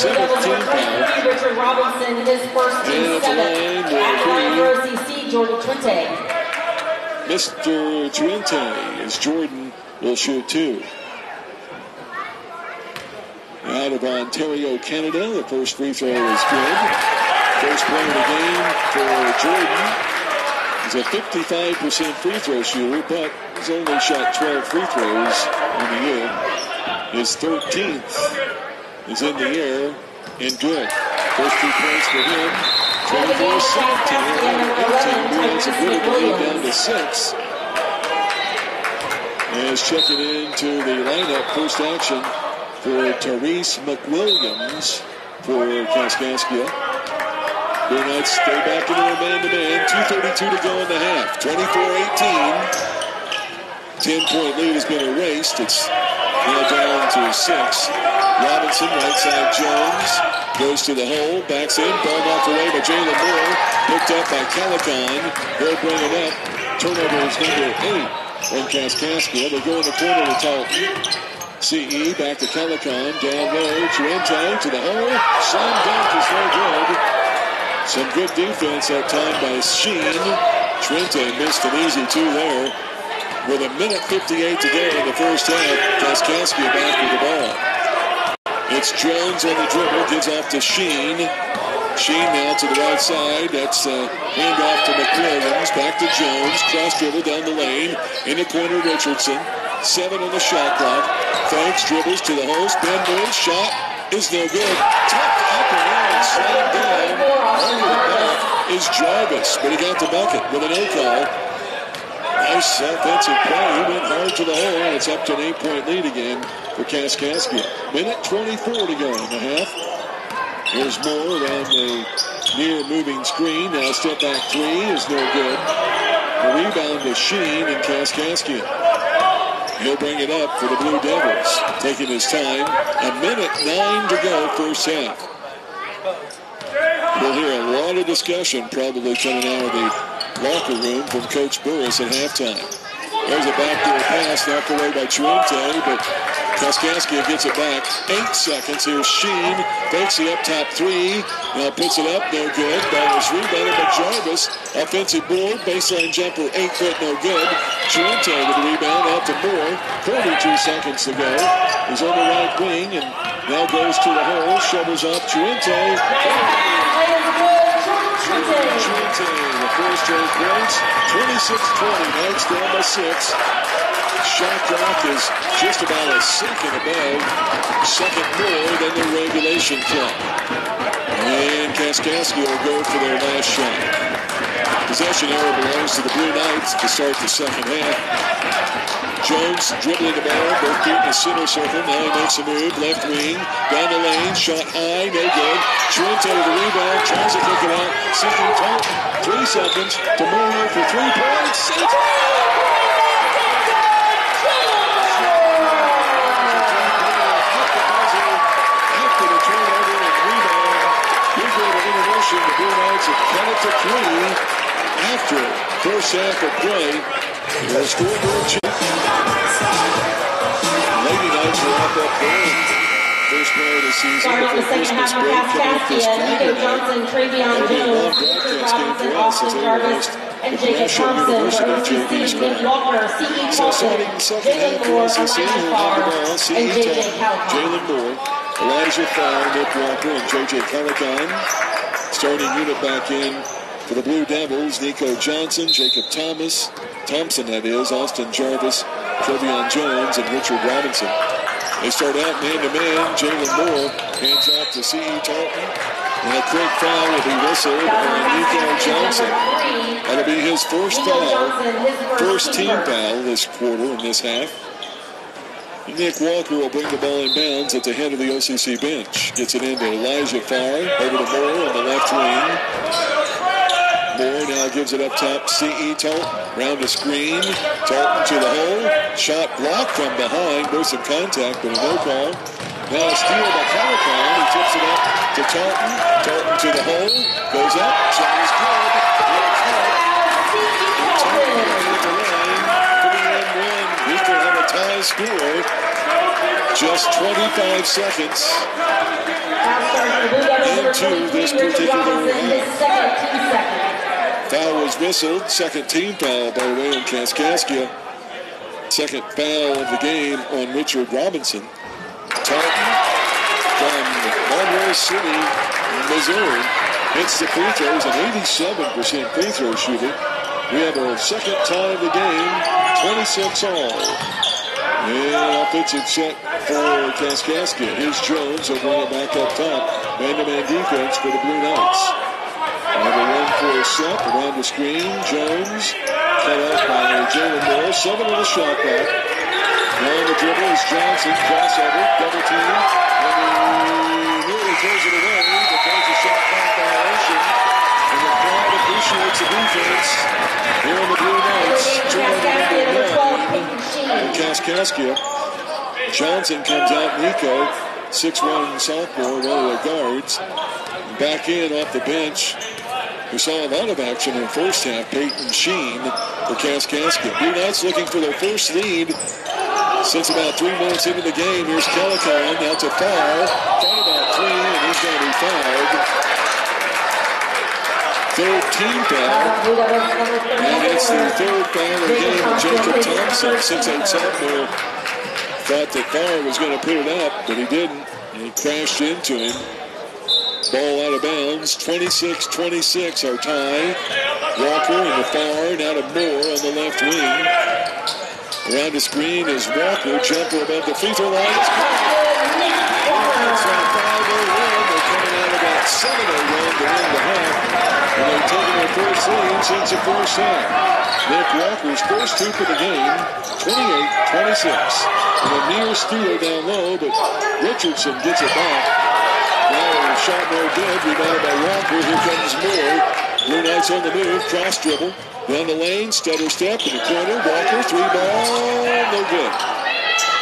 17 foul. Richard Robinson, his first team 7. At the line for OCC, Jordan Truente. Mr. Truente, as Jordan will shoot 2. Out of Ontario, Canada, the first free throw is good. First play of the game for Jordan. He's a 55% free throw shooter, but he's only shot 12 free throws on the year. His 13th is in the air and good. First 2 points for him. 24-17. 18 points of good down to 6. As checking into the lineup, first action for Therese McWilliams for Kaskaskia. Blue Knights stay back into their man-to-man. 2:32 to go in the half. 24-18. 10-point lead has been erased. It's now down to 6. Robinson, right side Jones, goes to the hole, backs in, ball knocked away by Jalen Moore, picked up by Calican. They'll bring it up. Turnover is number 8 on Kaskaskia. They go in the corner to Talton. CE back to Calican, down low, Truente to the hole. Slam dunk is no good. Some good defense that time by Sheen. Truente missed an easy 2 there. With 1:58 to go in the first half, Kaskaskia back with the ball. It's Jones on the dribble, gives off to Sheen. Sheen now to the right side. That's handoff to McWilliams. Back to Jones. Cross dribble down the lane. In the corner, Richardson. 7 on the shot clock. Fakes, dribbles to the hole. Spin move. Shot is no good. Tucked up and out. Slammed down. Over the back is Jarvis, but he got the bucket with a no call. Nice offensive play. He went hard to the hole, and it's up to an 8-point lead again for Kaskaskia. 1:24 to go in the half. There's Moore around the near moving screen. Now step back 3 is no good. The rebound to Sheen in Kaskaskia. He'll bring it up for the Blue Devils. Taking his time. 1:09 to go first half. We'll hear a lot of discussion probably coming out of the locker room from Coach Burris at halftime. There's a backdoor pass knocked away by Truente, but Kaskaskia gets it back. 8 seconds. Here's Sheen. Fakes the up top 3. Now puts it up. No good. Ball is rebounded by Jarvis. Offensive board. Baseline jumper. 8 foot. No good. Truente with the rebound out to Moore. 42 seconds to go. He's on the right wing and now goes to the hole. Shovels up. Truente. Truente, the first 8 points, 26-20, Knights down by 6. Shot clock is just about a second above, second more than the regulation clock. And Kaskaskia will go for their last shot. Possession arrow belongs to the Blue Knights to start the second half. Jones dribbling the ball, both feet in the center circle. Now he makes a move, left wing, down the lane, shot high, no good. Truente with the rebound, tries to kick it out, seeking Talton. 3 seconds to Moore for 3 points. After the turnover and rebound, we go to intermission. The Blue Knights have cut it to 3 after first half of play. The scoreboard check. Lady Knights are up there. First play of the season. Starting off the second half for Kaskaskia, Nico Johnson, Travion Jones, Richard Robinson, Austin Jarvis, and Jacob Thompson. For OCC, Nick Walker, C.E. Fulton, Jalen Moore, Ryan Farr, and J.J. Calican. Jalen Moore, Elijah Farr, Nick Walker, and J.J. Calican. Starting unit back in For the Blue Devils, Nico Johnson, Jacob Thompson that is, Austin Jarvis, Trevion Jones, and Richard Robinson. They start out man-to-man. Jalen Moore hands off to C.E. Talton. And a quick foul will be whistled on Nico Johnson. That'll be his first foul, first team foul this quarter in this half. Nick Walker will bring the ball in bounds at the head of the OCC bench. Gets it into Elijah Farr, over to Moore on the left wing. Moore now gives it up top, C.E. Talton. Round the screen, Talton to the hole. Shot blocked from behind, there's some contact, but a no call. Now a steal by Kalikon. He tips it up to Talton. Talton to the hole, goes up, shot is good. We still have a tie score. Just 25 seconds into this particular half. Foul was whistled. Second team foul, by the way, on Kaskaskia. Second foul of the game on Richard Robinson. Talton from Monroe City, Missouri, hits the free throws, an 87% free throw shooter. We have a second tie of the game, 26 all. And offensive set for Kaskaskia. Here's Jones. He'll bring it back up top. Man-to-man defense for the Blue Knights. Number 1 for a set. Around the screen. Jones. Cut off by Jalen Moore. 7 on the shot clock. Now on the dribble is Johnson. Crossover. Double team. And he nearly throws it away. But there's a shot clock violation. And the crowd appreciates the defense. Here on the Blue Knights. Kaskaskia. Johnson comes out. Nico, 6'1" sophomore, one of the guards. Back in off the bench. We saw a lot of action in the first half. Peyton Sheen for Kaskaskia. Blue Knights looking for their first lead since about 3 minutes into the game. Here's Kalikon now to foul. Thought about 3, and he's going to be fouled. Third team foul. And it's the third foul of the game. Jacob Thompson, 6'8" sophomore, thought that Farr was going to put it up, but he didn't. And he crashed into him. Ball out of bounds. 26-26 our tie. Walker in the Farr, now to Moore on the left wing. Around the screen is Walker. Jumper above the free throw line. It's good. It's on a 5-0 run. They're coming out about 7-0 run to win the half. And they've taken their first lead since the first half. Nick Walker's first hoop of the game, 28-26. And a near steal down low, but Richardson gets it back. Now a shot no good, rebounded by Walker. Here comes Moore. Blue Knights on the move, cross dribble. Down the lane, stutter step in the corner. Walker, 3-ball, no good.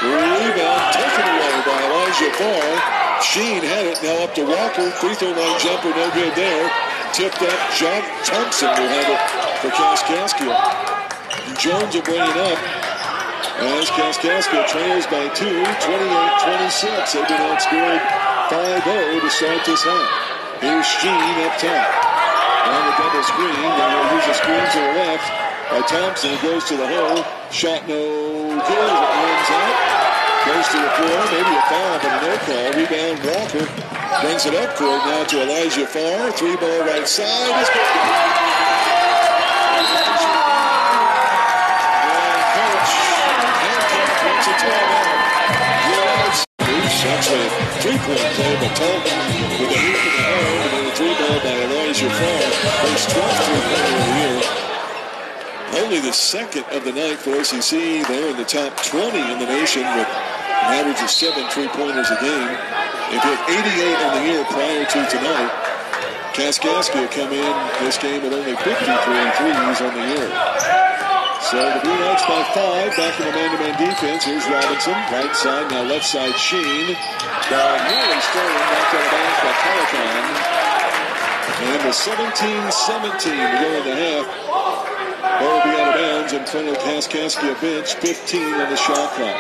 Rebound taken away by Elijah Farr. Sheen had it, now up to Walker. Free throw line jumper, no good there. Tipped up, John Thompson will have it for Kaskaskia. Jones will bring it up as Kaskaskia trails by 2, 28-26. They've been outscored 5-0 to start this half. Here's Sheen up top. On the double screen, they will use the screen to the left. Thompson goes to the hole. Shot no good. It runs out. Goes to the floor. Maybe a foul, but a no call. Rebound Walker. Brings it up court now to Elijah Farr. 3-ball right side. It's good. And coach Hancock wants a timeout. Actually a 3-point play, but Talton with a hoop in the hole, and then a 3-ball by Elijah Farr. First 12th 3-pointer of the year. Only the second of the night for OCC. They're in the top 20 in the nation with an average of 7 3-pointers a game. They've hit 88 on the year prior to tonight. Kaskaskia come in this game with only 53 threes on the year. So the Blue Knights by 5, back in the man-to-man defense. Here's Robinson, right side, now left side, Sheen. Ball nearly stolen, knocked out of bounds by Kalikon. And the 17-17 to go in the half. Ball will be out of bounds in front of Kaskaskia bench, 15 on the shot clock.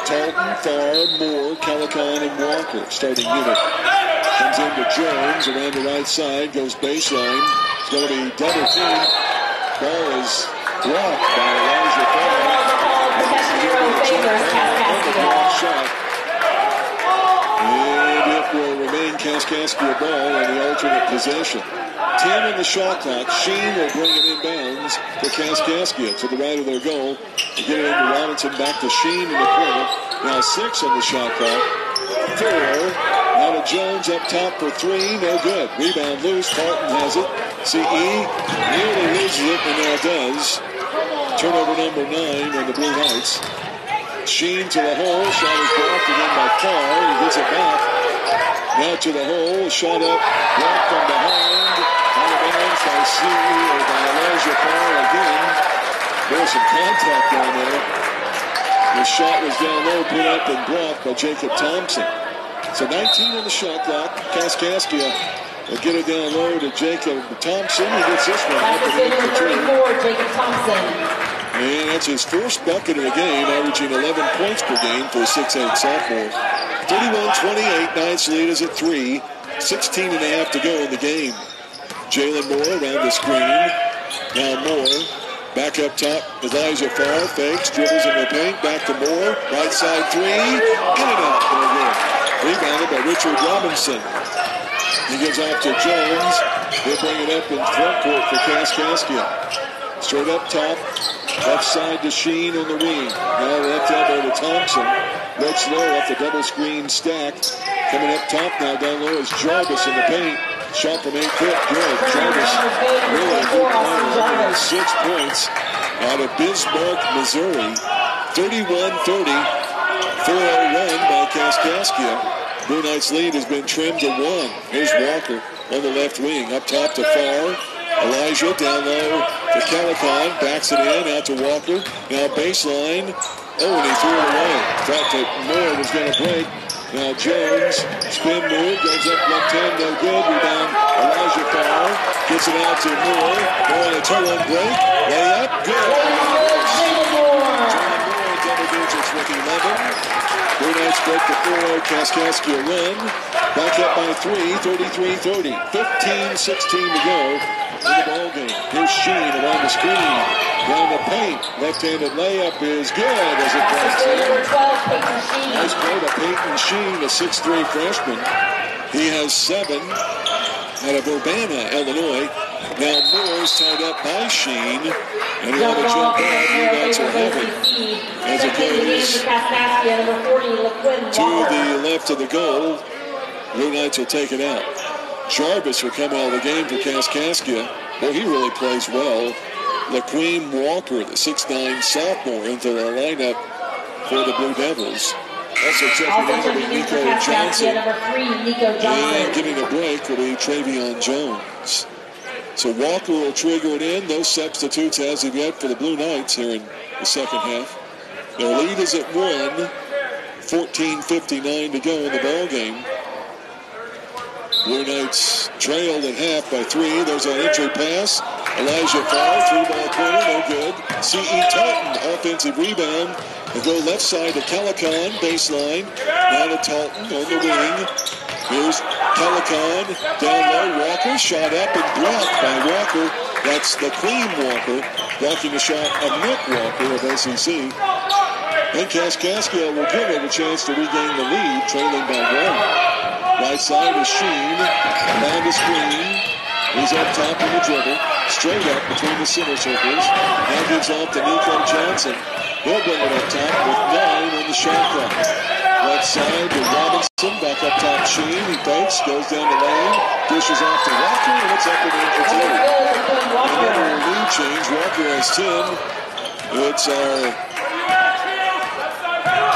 Talton, Farr, Moore, Kalikon, and Walker, starting unit. Comes into Jones, around the right side, goes baseline. It's going to be double team. Ball is blocked by Elijah Farr. And it It will remain Kaskaskia ball on the alternate possession. 10 on the shot clock. Sheen will bring it inbounds for Kaskaskia to the right of their goal. They get it into Robinson, back to Sheen in the corner. Now 6 on the shot clock. 4. Now to Jones up top for 3. No good. Rebound loose. Carlton has it. CE nearly loses it, and now does. Turnover number 9 on the Blue Knights. Sheen to the hole. Shot is blocked again by Carr. He gets it back. Now to the hole. Shot up. Blocked from behind. Out of bounds by CE or by Elijah Carr again. There's some contact down there. The shot was down low, put up and blocked by Jacob Thompson. So 19 on the shot clock. Kaskaskia will get it down low to Jacob Thompson. He gets this one up and in for 34, Jacob Thompson. And that's his first bucket of the game, averaging 11 points per game for a 6'8 sophomore. 31-28, Knights lead is at 3. 16 and a half to go in the game. Jalen Moore around the screen. Now Moore. Back up top, Elijah Farr fakes, dribbles in the paint, back to Moore, right side 3, in and out, very good. Rebounded by Richard Robinson. He gives off to Jones. He'll bring it up in front court for Kaskaskia. Straight up top, left side to Sheen on the wing. Now left elbow to Thompson. Looks low off the double screen stack. Coming up top now, down low is Jarvis in the paint. Shot from 8 foot, good. Jarvis, really good player. 6 points out of Bismarck, Missouri. 31-30, 4-0 by Kaskaskia. Blue Knights lead has been trimmed to 1. Here's Walker on the left wing. Up top to Farr. Elijah down low to Calicon. Backs it in, out to Walker. Now baseline. Oh, and he threw it away. Thought that Moore was going to break. Now Jones, spin move, goes up left hand, no good. Rebound, Elijah Farr, gets it out to Moore. Moore on a 2-1 break. Layup, good. Jalen Moore, double digits with 11. Blue Knights break the 4-0 Kaskaskia run. Back up by 3, 33-30. 15-16 to go in the ball game. Here's Sheen around the screen. Down the paint. Left-handed layup is good as it drops in. Nice play by Peyton Sheen, a 6'3 freshman. He has 7 out of Urbana, Illinois. Now Moore's tied up by Sheen. And he had a jump ball. Blue Knights are having as it goes to the left of the goal. Blue Knights will take it out. Jarvis will come out of the game for Kaskaskia. Well, he really plays well. LaQueen Walker, the 6'9 sophomore, into the lineup for the Blue Devils. Also checking in will be Nico Johnson. And getting a break will be Travion Jones. So Walker will trigger it in. No substitutes as of yet for the Blue Knights here in the second half. Their lead is at 1. 14:59 to go in the ball game. Blue Knights trailed at half by 3. There's an entry pass. Elijah Farr, 3-ball corner, no good. C.E. Talton, offensive rebound. They go left side to Calicon, baseline. Now to Talton on the wing. Here's Calicon, down low. Walker, shot up and blocked by Walker. That's the Queen Walker, blocking the shot of Nick Walker of SEC. And Kaskaskia will give it a chance to regain the lead, trailing by 1. Right side is Sheen, around the screen. He's up top in the dribble, straight up between the center circles. Now gives off to Nico Johnson. He'll bring it up top with 9 on the shot clock. Left side to Robinson, back up top Sheen. He fakes, goes down the lane, dishes off to Walker, and it's up and in for 2. Another lead change. Walker has 10. It's our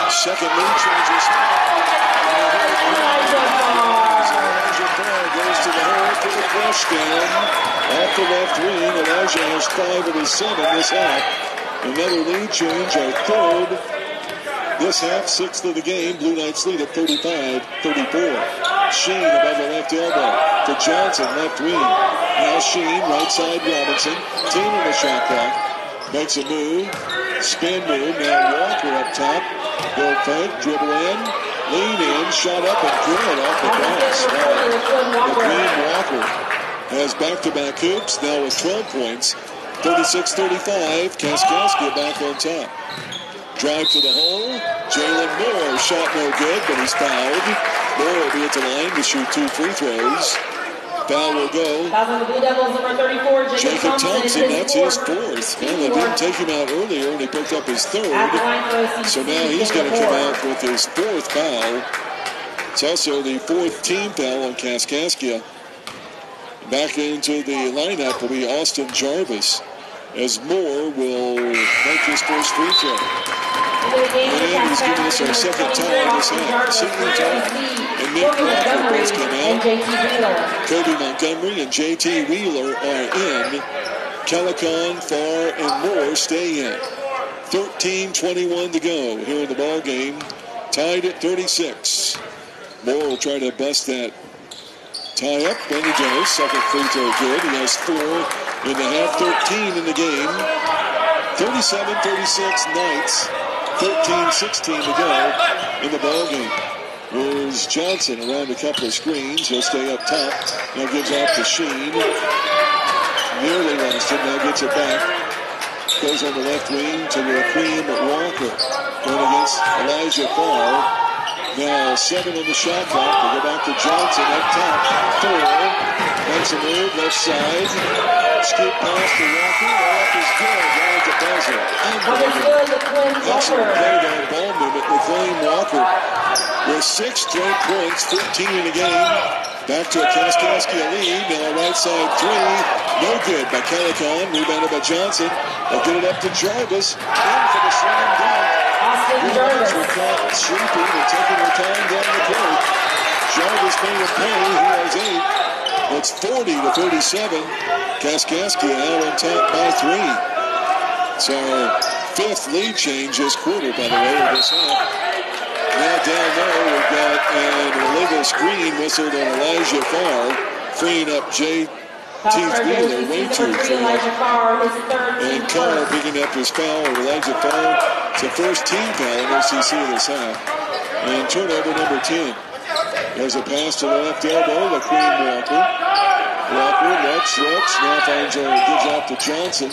second lead change this half. Goes to the hole for the crush down. Off the left wing, Elijah has 5 of his 7 this half. Another lead change, our third this half, 6th of the game. Blue Knights lead at 35-34. Sheen above the left elbow to Johnson, left wing. Now Sheen, right side Robinson. 10 on the shot clock. Makes a move. Spin move. Now Walker up top. Go fake, dribble in. Lean in, shot up and good off the glass. McLean Walker has back-to-back hoops, now with 12 points. 36-35, Kaskaskia back on top. Drive to the hole. Jalen Moore, shot no good, but he's fouled. Moore will be at the line to shoot 2 free throws. Foul will go. Foul on the Blue Devils, number 34, Jacob Thompson, that's his 4th. Well, they didn't take him out earlier, and he picked up his 3rd. So now he's going to come out with his 4th foul. It's also the 4th team foul on Kaskaskia. Back into the lineup will be Austin Jarvis, as Moore will make his first free throw. And he's giving us our 2nd time this half. Singleton and Nick Walker both come out. Kobe Montgomery and JT Wheeler are in. Calicon, Farr, and Moore stay in. 13:21 to go here in the ball game. Tied at 36. Moore will try to bust that tie up, and he does. 2nd free throw good. He has 4 in the half, 13 in the game. 37-36 Knights. 13-16 to go in the ball game. Here's Johnson around a couple of screens. He'll stay up top. Now gives off to Sheen. Nearly lost it. Now gets it back. Goes on the left wing to Raheem Walker. Going against Elijah Farr. Now 7 on the shot clock. We'll go back to Johnson up top. 4. Makes a move left side. Scoop pass to Walker. That is good. Down at the buzzer. Excellent play down ball movement. McLean Walker with 6 straight points, 14 in the game. Back to a Kaskaskia lead. Now right side 3. No good by Calicon. Rebounded by Johnson. They'll get it up to Jarvis. In for the slam dunk. Austin Jarvis. Were caught sleeping and taking their time down the court. Jarvis made a pay. He has 8. It's 40-37. Kaskaskia out on top by 3. It's our 5th lead change this quarter, by the way, of this half. Now down there, we've got an illegal screen whistled on Elijah Farr, freeing up J.T. Wheeler way too far. And Carr picking up his foul on Elijah Farr. It's the first team foul in OCC this half. And turnover number 10. There's a pass to the left elbow, Queen Walker. Walker looks, now finds gives off to Johnson.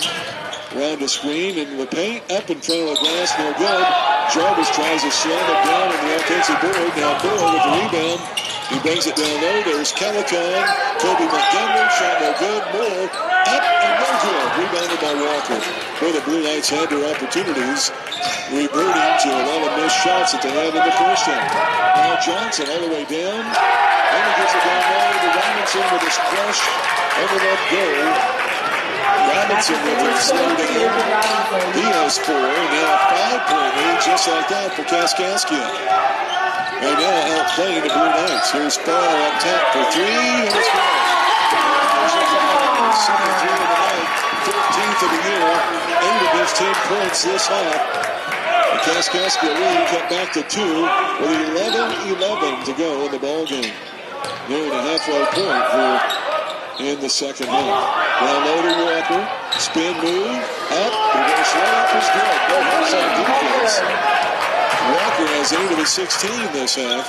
Around the screen, and the paint up in front of the glass, no good. Jarvis tries to slam it down on the offensive board. Now Moore with the rebound. He brings it down low. There's Calicon. Kobe Montgomery, shot no good. Moore up and no good. Rebounded by Walker. Well, the Blue Knights had their opportunities, reverting to a lot of missed shots that they had in the first half. Now Johnson all the way down. And he gets it down low to Robinson with his crush over that goal. Robinson with it slowed down. He has 4, and now 5-point lead just like that for Kaskaskia. Right now outplaying the Blue Knights. Here's Farr up top for 3, and it's good. 7-3 of the night, 15th of the year, 8 of his 10 points this half. The Kaskaskia lead cut back to 2 with 11-11 to go in the ball game. Nearing a halfway point here in the second half. Down low to Walker. Spin move. Up. We're going to slow up his good. No outside defense. Walker has 8 of his 16 this half.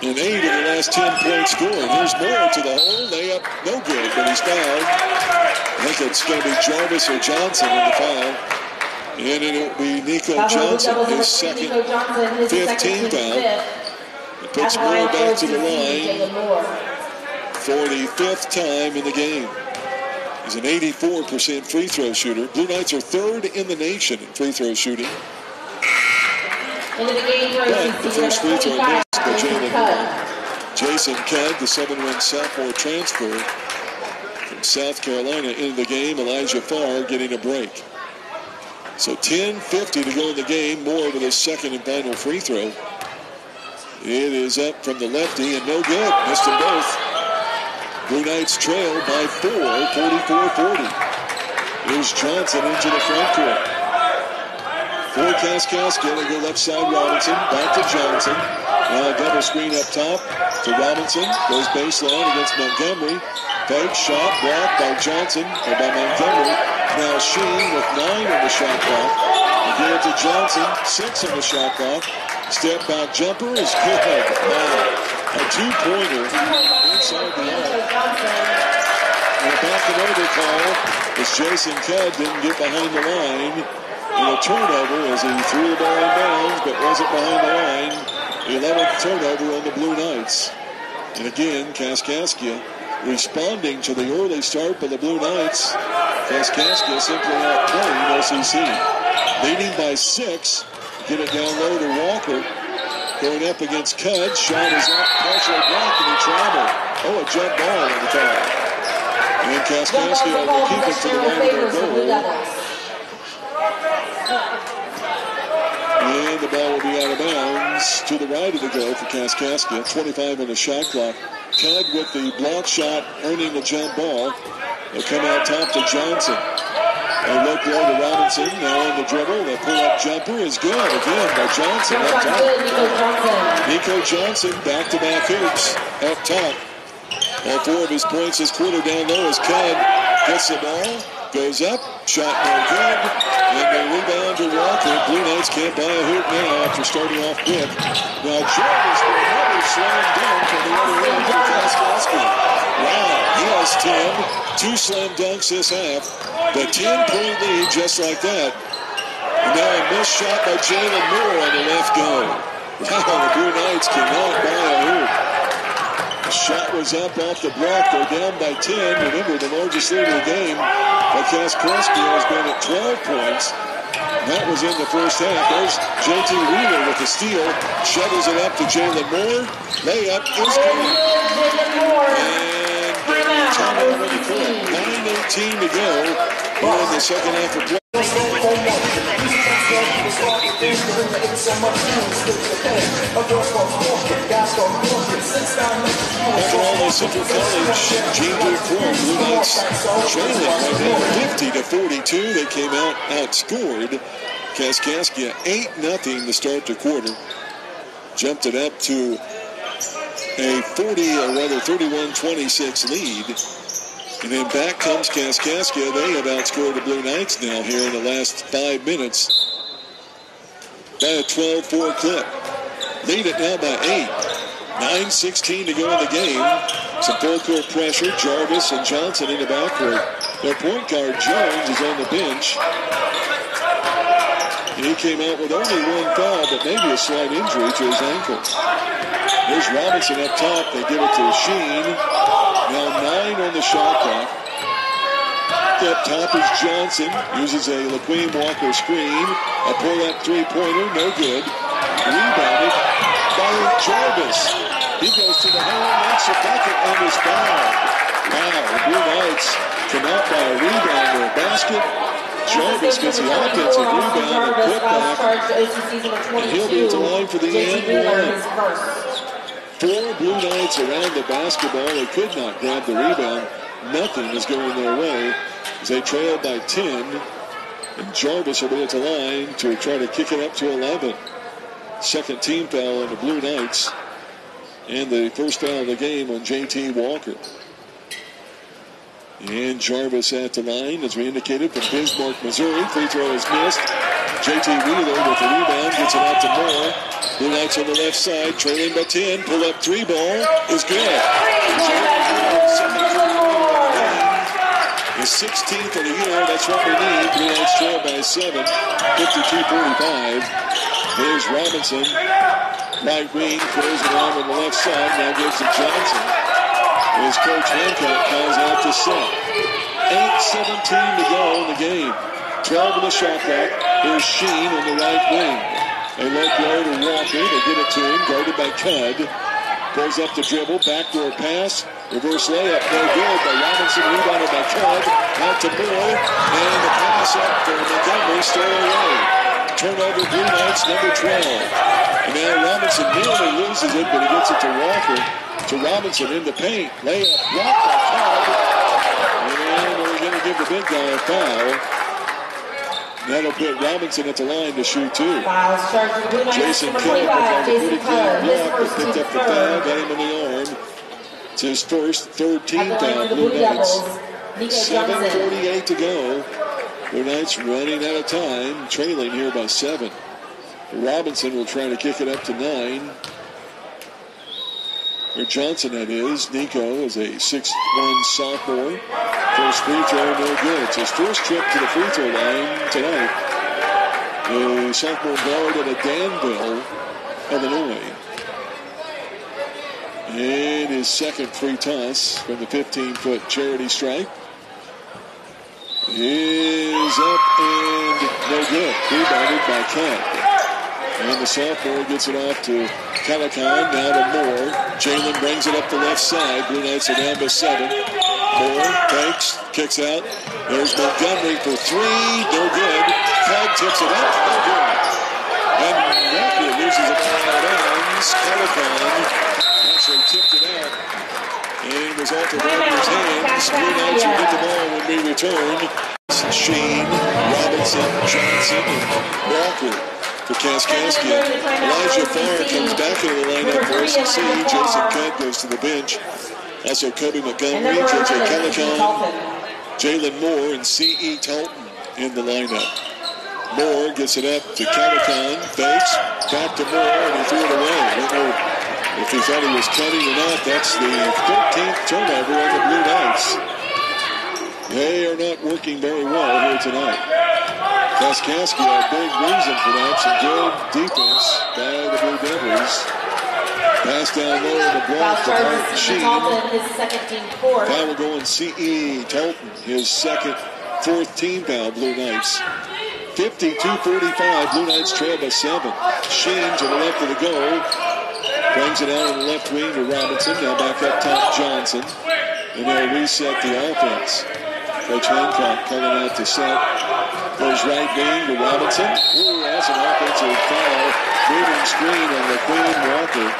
And 8 of the last 10 points scored. Here's Moore to the hole. Layup. No good, but he's fouled. I think it's going to be Jarvis or Johnson in the foul. And it'll be Nico Johnson, his second, 15th foul. It puts Moore back to the line for the 5th time in the game. He's an 84% free throw shooter. Blue Knights are 3rd in the nation in free throw shooting. Into the game but the first free throw missed by Jalen Moore. Jason Cudd, the 7-1 sophomore transfer from South Carolina, into the game. Elijah Farr getting a break. So 10:50 to go in the game. Moore with his second and final free throw. It is up from the lefty and no good. Missed them both. Blue Knights trail by 4, 44-40. Here's Johnson into the front court. For Kaskaskia, they go left side Robinson, back to Johnson. Now a double screen up top to Robinson. Goes baseline against Montgomery. Fake shot blocked by Johnson, or by Montgomery. Now Sheen with 9 on the shot clock. They get it to Johnson, 6 on the shot clock. Step back jumper is good. Wow. A 2-pointer inside the arc. And a back and over call as Jason Cudd didn't get behind the line. And a turnover as he threw the ball in bounds, but wasn't behind the line. 11th turnover on the Blue Knights. And again, Kaskaskia responding to the early start by the Blue Knights. Kaskaskia simply outplaying OCC. Leading by 6. Get it down low to Walker. Going up against Cudd. Shot is up. Partially blocked and he traveled. Oh, a jump ball on the foul. And Kaskaskia will keep it to the right of their goal. And the ball will be out of bounds to the right of the goal for Kaskaskia. 25 on the shot clock. Cudd with the block shot, earning the jump ball. They'll come out top to Johnson. They look low to Robinson. Now on the dribble. The pull-up jumper is good again by Johnson up top. Nico Johnson back-to-back hoops up top. All 4 of his points this quarter down low as Cudd gets the ball. Goes up. Shot no good. And they rebound to Walker. Blue Knights can't buy a hoop now after starting off quick. Now Jarvis for another slam dunk from the other end for Kaskaskia. Wow, he has 10. 2 slam dunks this half. The 10-point lead just like that. And now a missed shot by Jalen Moore on the left goal. Wow, the Blue Knights cannot buy a hoop. The shot was up off the block. They're down by 10. Remember, the largest lead of the game by Kaskaskia has been at 12 points. That was in the first half. There's J.T. Wheeler with the steal. Shovels it up to Jalen Moore. Layup is good. And time already full. 9:18 to go here in the second half of play. After all, Central College, junior form, Blue Knights trailing right now 50-42. They came out outscored Kaskaskia 8-0 to start the quarter. Jumped it up to a 31-26 lead. And then back comes Kaskaskia. They have outscored the Blue Knights now here in the last 5 minutes by a 12-4 clip. Lead it now by 8. 9:16 to go in the game. Some full court pressure. Jarvis and Johnson in the backcourt. Their point guard, Jones, is on the bench. And he came out with only 1 foul, but maybe a slight injury to his ankle. There's Robinson up top. They give it to Sheen. Now 9 on the shot clock. Up top is Johnson. Uses a LaQueen Walker screen. A pull-up three-pointer. No good. Rebounded by Jarvis. He goes to the hole, makes a bucket, and is fouled. Wow, the Blue Knights come out by a rebound or a basket. Jarvis gets the offensive rebound and put back. And he'll be at the line for the end. 4 Blue Knights around the basketball. They could not grab the rebound. Nothing is going their way as they trail by 10. And Jarvis will be at the line to try to kick it up to 11. Second team foul on the Blue Knights. And the first foul of the game on J.T. Walker. And Jarvis at the line, as we indicated, from Bismarck, Missouri. Free throw is missed. J.T. Wheeler with the rebound, gets it out to Moore. Blue Knights on the left side, trailing by 10. Pull up 3 ball is good. The 16th of the year, that's what we need. Blue Knights trail by 7, 52-45. Here's Robinson. Right wing, closing on the left side. Now gives to Johnson. As Coach Hancock calls out to set. 8:17 to go in the game. 12 in the shot clock. Here's Sheen on the right wing. They look low to Walker. They get it to him. Guarded by Cudd. Goes up the dribble. Backdoor pass. Reverse layup. No good. By Robinson. Rebounded by Cudd. Out to Moore. And the pass up for Montgomery. Still away. Turnover, Blue Knights, number 12. And now Robinson nearly loses it, but he gets it to Walker. To Robinson in the paint. Layup blocked by Cobb. And we're going to give the big guy a foul. That'll put Robinson at the line to shoot 2. Jason Kidd with a pretty clean block, but picked up the foul, got him in the arm. It's his third team foul, Blue Knights. 7:48 to go. Blue Knights running out of time, trailing here by 7. Robinson will try to kick it up to 9. Or Johnson, that is. Nico is a 6'1" sophomore. First free throw, no good. It's his first trip to the free throw line tonight. a sophomore guard out of Danville, Illinois. And his second free toss from the 15-foot charity stripe is up and no good. Rebounded by Kemp. And the sophomore gets it off to Calican, now to Moore. Jalen brings it up the left side. Blue Knights are down to 7. Moore takes, kicks out. There's Montgomery for 3, no good. Clegg tips it up, no good. And Walker loses the ball out of bounds. Calican actually tipped it out. And it was off the Walker's hands. Blue Knights will get the ball when we return. Sheen, Robinson, Johnson, and Walker. For Kaskaskia. Elijah Farr comes back into the lineup for SEC. Jason Kent goes to the bench. Also Kobe Montgomery, J.J. Calican, Jalen Moore, and C.E. Talton in the lineup. Moore gets it up to Calican, fakes, back to Moore, and he threw it away. I don't know if he thought he was cutting or not. That's the 13th turnover on the Blue Knights. They are not working very well here tonight. Kaskaskia, a big reason for that. Some good defense by the Blue Devils. Pass down low in the block to Martin Sheen. Foul will go on C.E. Talton, his fourth team foul, Blue Knights. 52-45, Blue Knights trail by 7. Sheen to the left of the goal. Brings it out on the left wing to Robinson. Now back up top, Johnson. And they'll reset the offense. Coach Hancock coming out to set. Goes right wing to Robinson. Ooh, that's an offensive foul. Moving screen on the Queen Walker.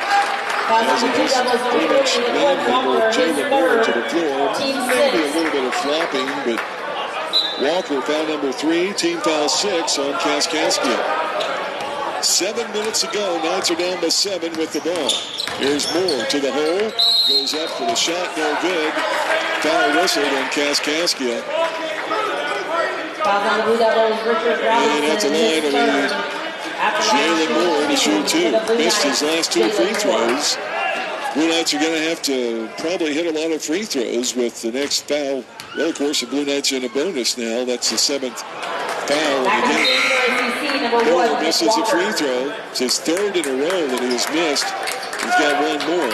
As he just pretty much manhandled Jalen Moore to the floor. Maybe a little bit of flopping, but Walker foul number 3. Team foul 6 on Kaskaskia. 7 minutes to go. Knights are down by 7 with the ball. Here's Moore to the hole. Goes up for the shot. No good. Foul whistled on Kaskaskia. And at the line, Jalen Moore to shoot 2. Missed his last 2 free throws. Blue Knights are going to have to probably hit a lot of free throws with the next foul. Well, of course, the Blue Knights are in a bonus now. That's the 7th foul of the game. Moore misses a free throw. It's his 3rd in a row that he has missed. He's got 1 more.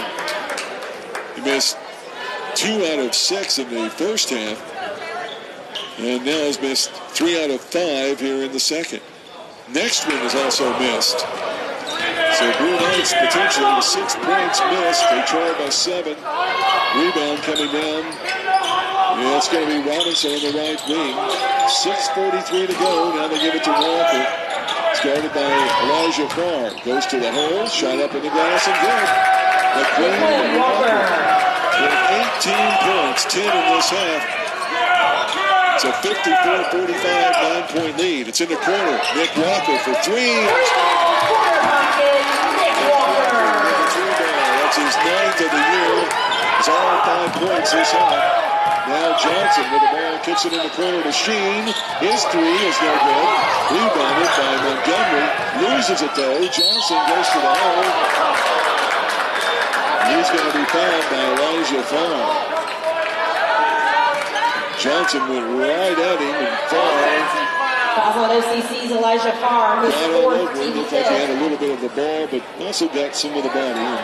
He missed 2 out of 6 in the first half. And now has missed 3 out of 5 here in the second. Next one is also missed. So Blue Knights potentially with 6 points missed. They trail by 7. Rebound coming down. Yeah, it's going to be Robinson on the right wing. 6:43 to go. Now they give it to Walker. It's guarded by Elijah Farr. Goes to the hole. Shot up in the glass and good. The Queen Walker with 18 points, 10 in this half. It's a 54-45 9-point lead. It's in the corner. Nick Walker for 3. That's his 9th of the year. It's all 5 points this half. Now Johnson with the ball, kicks it in the corner to Sheen. His 3 is no good. Rebounded by Montgomery. Loses it though. Johnson goes to the hole. He's going to be fouled by Elijah Farr. Johnson went right at him and Farr. On OCC's Elijah Farr, who's fourth team looked like he had a little bit of the ball, but also got some of the body in.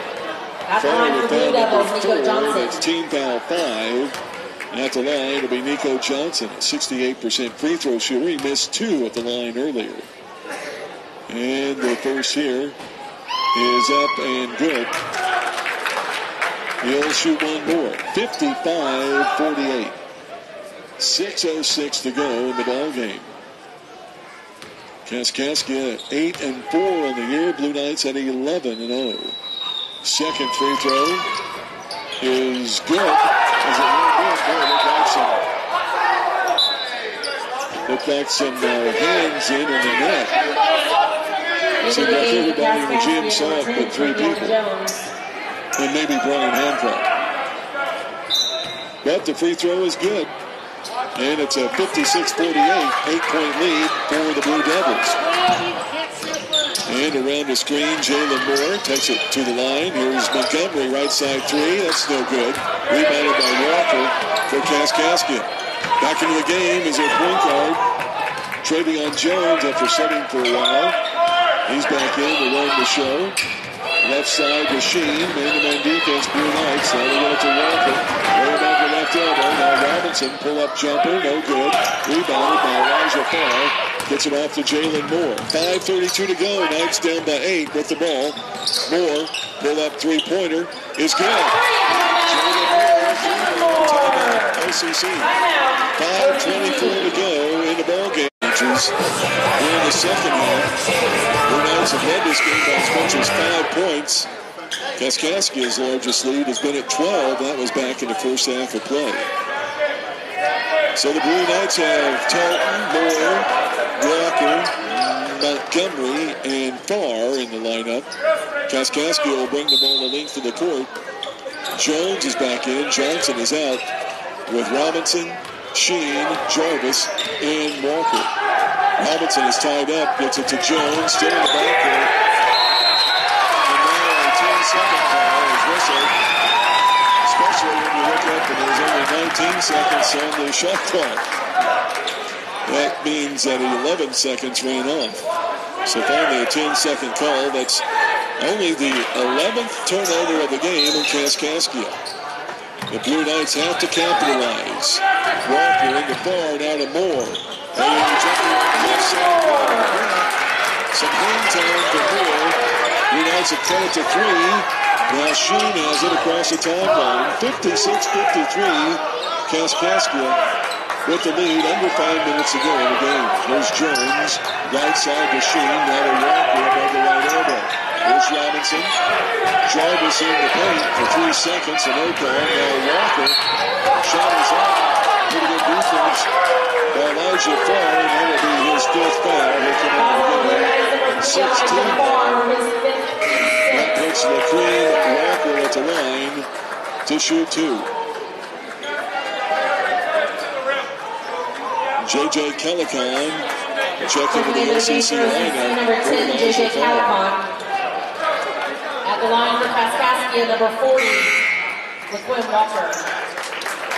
At the line for Blue Devils, Nico Johnson. It's team foul 5. And at the line, it'll be Nico Johnson, a 68% free throw shooter. He missed 2 at the line earlier. And the first here is up and good. He'll shoot 1 more. 55-48. 6:06 to go in the ball game. Kaskaskia 8-4 on the year. Blue Knights at 11-0. Second free throw is good. As it looked like some hands in on the net. Seemed like everybody in the gym saw it but 3 people. And maybe Brian Hancock. But the free throw is good. And it's a 56-48, 8-point lead for the Blue Devils. And around the screen, Jalen Moore takes it to the line. Here's Montgomery, right side 3. That's no good. Rebounded by Walker for Kaskaskia. Back into the game is their point guard, Travion Jones, after setting for a while, he's back in to run the show. Left side to Sheen, man-to-man defense, Blue Knights. Now they get it to Walker. Way above the left elbow. Now Robinson, pull-up jumper, no good. Rebounded by Elijah Farr. Gets it off to Jalen Moore. 5:32 to go. Knights down by 8 with the ball. Moore, pull-up three-pointer, is good. Jalen Moore, timeout, OCC. 5:24 to go in the ballgame. Here in the second half, the Knights have led this game by as much as 5 points. Kaskaskia's largest lead has been at 12. That was back in the first half of play. So the Blue Knights have Talton, Moore, Walker, Montgomery, and Farr in the lineup. Kaskaskia will bring the ball the length of the court. Jones is back in. Johnson is out with Robinson, Sheen, Jarvis, and Walker. Robinson is tied up, gets it to Jones, still in the backcourt. And now a 10-second foul is whistled, especially when you look up and there's only 19 seconds on the shot clock. That means that 11 seconds ran off. So finally a 10-second call. That's only the 11th turnover of the game in Kaskaskia. The Blue Knights have to capitalize. Walker in the far, now to Moore. And some hang time for Moore. Blue Knights have cut it to 3. Now Sheen has it across the timeline. 56-53. Kaskaskia with the lead, under 5 minutes to go in the game. There's Jones, right side to Sheen, now to Walker above the right elbow. There's Robinson. Jarvis in the paint for 3 seconds, and no call. Now Walker, shot is up. Pretty good defense by Elijah Farr, and that will be his 5th foul. He'll come out of the game. 16. That puts the Queen Walker at the line to shoot 2. J.J. Calicon checked into the SEC lineup. Number 10, J.J. Calicon. At the line for Kaskaskia, number 40, with Quinn Walker.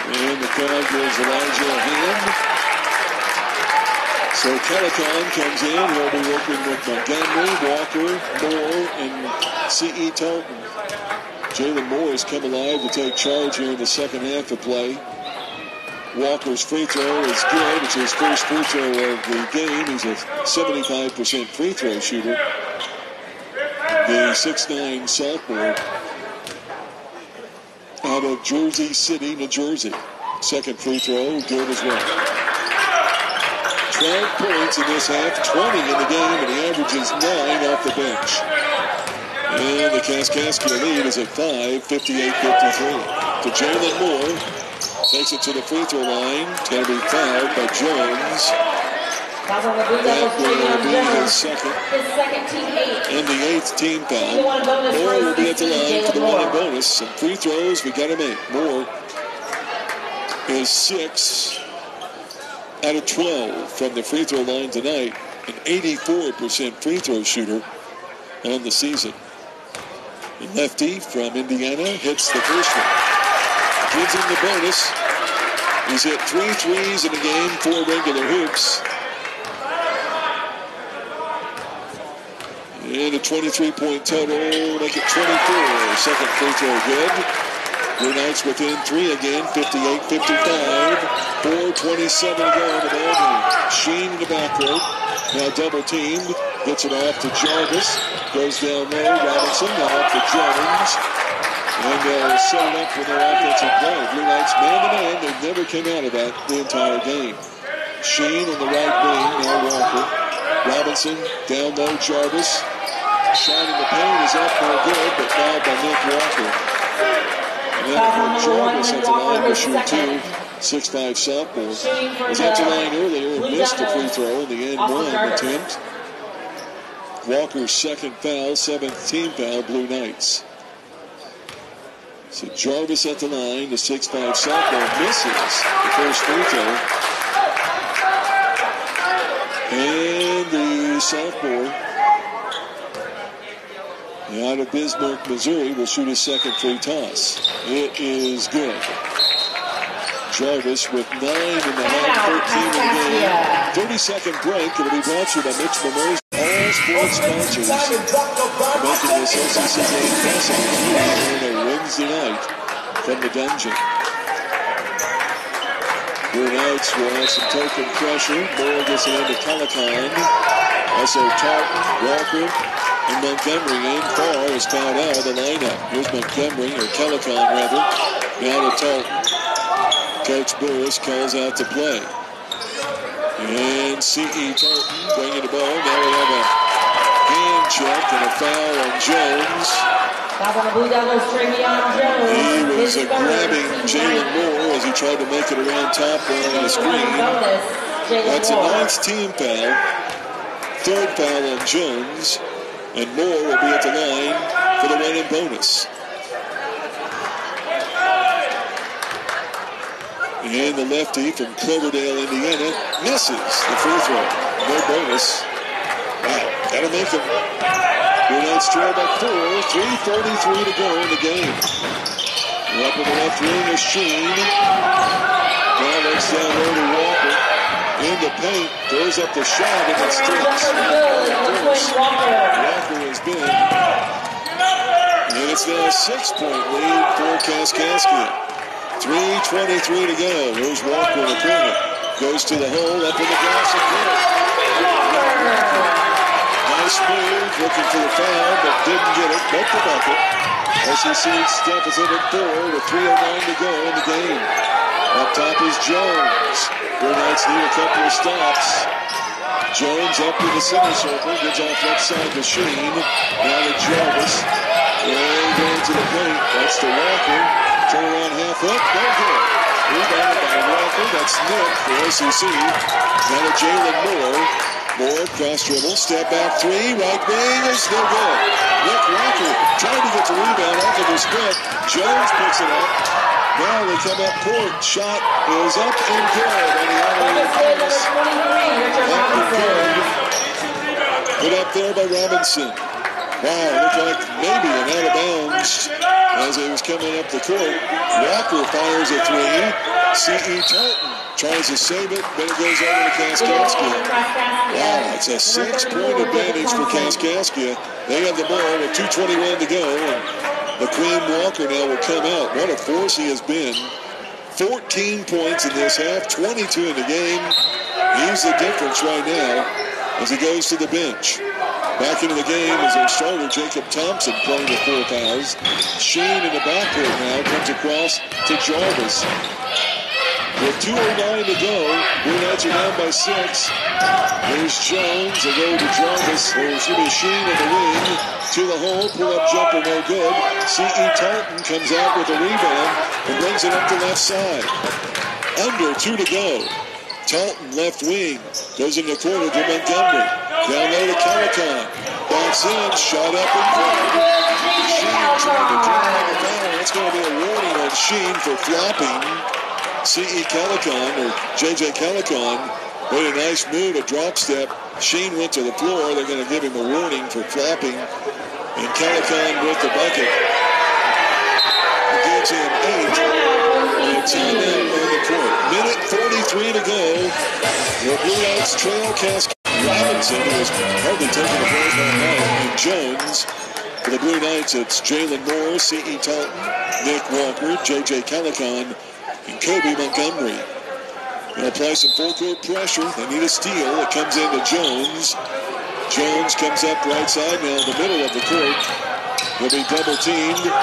And the crowd gives Elijah a hand. So Calicon comes in. He'll be working with Montgomery, Walker, Moore, and C.E. Talton. Jalen Moore has come alive to take charge here in the second half of play. Walker's free throw is good. It's his first free throw of the game. He's a 75% free throw shooter. The 6'9" sophomore out of Jersey City, New Jersey. Second free throw, good as well. 12 points in this half, 20 in the game, and he averages 9 off the bench. And the Kaskaskia lead is at 5, 58-53. To Jalen Moore. Takes it to the free throw line. It's going to be fouled by Jones. That will be his second. And the 8th team foul. Moore will be at the line for the one bonus. Some free throws we got to make. Moore is 6 out of 12 from the free throw line tonight. An 84% free throw shooter on the season. And lefty from Indiana hits the first one. Gives him the bonus. He's hit 3 threes in the game, 4 regular hoops. And a 23-point total, make it 24. Second free throw good. Blue Knights within 3 again, 58-55. 4:27 to go in the ballgame. Sheen in the backcourt, now double teamed. Gets it off to Jarvis. Goes down low. Robinson now off to Jones. And they'll set it up for their offensive play. Blue Knights man-to-man. They never came out of that the entire game. Sheen on the right wing. Now Walker. Robinson down low. Jarvis. Shot in the paint is up. No good, but fouled by Nick Walker. And then Jarvis at the line to shoot 2. 6'5" sophomore. Was at the line earlier and missed the free throw in the end one attempt. Walker's second foul, 7th team foul, Blue Knights. So Jarvis at the line, the 6'5" sophomore misses the first free throw. And the sophomore out of Bismarck, Missouri, will shoot his second free toss. It is good. Jarvis with 9 in the half, 13 in the game, 30-second break. It'll be brought to you by Mitch Memorial. All sports sponsors making this SEC game possible on a Wednesday night from the dungeon. Blue Knights will have some token pressure. Moore gets it into Calican. Also Tartan, Walker, and Montgomery. And Farr is fouled out of the lineup. Here's Montgomery, or Calican rather. Now to Tartan. Coach Burris calls out to play. And C.E. Tartan bringing the ball. Now we have a hand check and a foul on Jones. Foul on the Blue Devils, Trevion Jones. He was grabbing Jalen Moore as he tried to make it around top on the screen. That's a ninth team foul. Third foul on Jones. And Moore will be at the line for the one-in bonus. And the lefty from Cloverdale, Indiana, misses the free throw. No bonus. Wow, gotta make him. Blue Knights trail by 4. 3:43 to go in the game. Up in the left wing is Sheen. Now looks down low to Walker. In the paint, throws up the shot, and it sticks. Walker has been. And it's now a 6-point lead for Kaskaskia. 3:23 to go. Here's Walker in the corner. Goes to the hole, up in the glass and good. Nice move, looking for the foul, but didn't get it. But the bucket. SEC deficit at 4 with 3:09 to go in the game. Up top is Jones. Blue Knights need a couple of stops. Jones up to the center circle, gets off left side to Sheen. Now to Jarvis. And going to the paint. That's to Walker. Turn around half up. No good. Rebounded by Walker. That's Nick for SEC. Now to Jalen Moore. Moore cross dribble. Step back 3. Right wing is no good. Nick Walker trying to get the rebound off of his foot. Jones picks it up. Now they come up court. Shot is up and good. And the alley pass. Put up there by Robinson. Wow, looked like maybe an out of bounds as he was coming up the court. Walker fires a 3. C.E. Tartan tries to save it, but it goes over to Kaskaskia. Wow, it's a 6-point advantage for Kaskaskia. They have the ball with 2:21 to go, and the Queen Walker now will come out. What a force he has been. 14 points in this half, 22 in the game. He's the difference right now as he goes to the bench. Back into the game is their starter, Jacob Thompson, playing with 4 fouls. Sheen in the backcourt now comes across to Jarvis. With 2:09 to go, Blue Knights are down by 6. There's Jones, a go to Jarvis. There's going to be Sheen in the wing. To the hole, pull-up jumper, no good. C.E. Tartan comes out with a rebound and brings it up the left side. Under 2 to go. Tartan left wing, goes in the corner to Montgomery. Down low to Calican. Backs in, shot up and good. Sheen trying to draw on the foul. That's going to be a warning on Sheen for flopping. C.E. Calican, or J.J. Calican, made a nice move, a drop step. Sheen went to the floor. They're going to give him a warning for flopping. And Calican with the bucket. It gives him 8. And timeout on the court. Minute 43 to go. The Blue Knights trail Kaskaskia. Robinson was hardly taking the ball by night. And Jones. For the Blue Knights, it's Jalen Moore, C.E. Tartan, Nick Walker, J.J. Calican, and Kobe Montgomery. They'll apply some full-court pressure. They need a steal. It comes into Jones. Jones comes up right side now in the middle of the court. He'll be double-teamed. And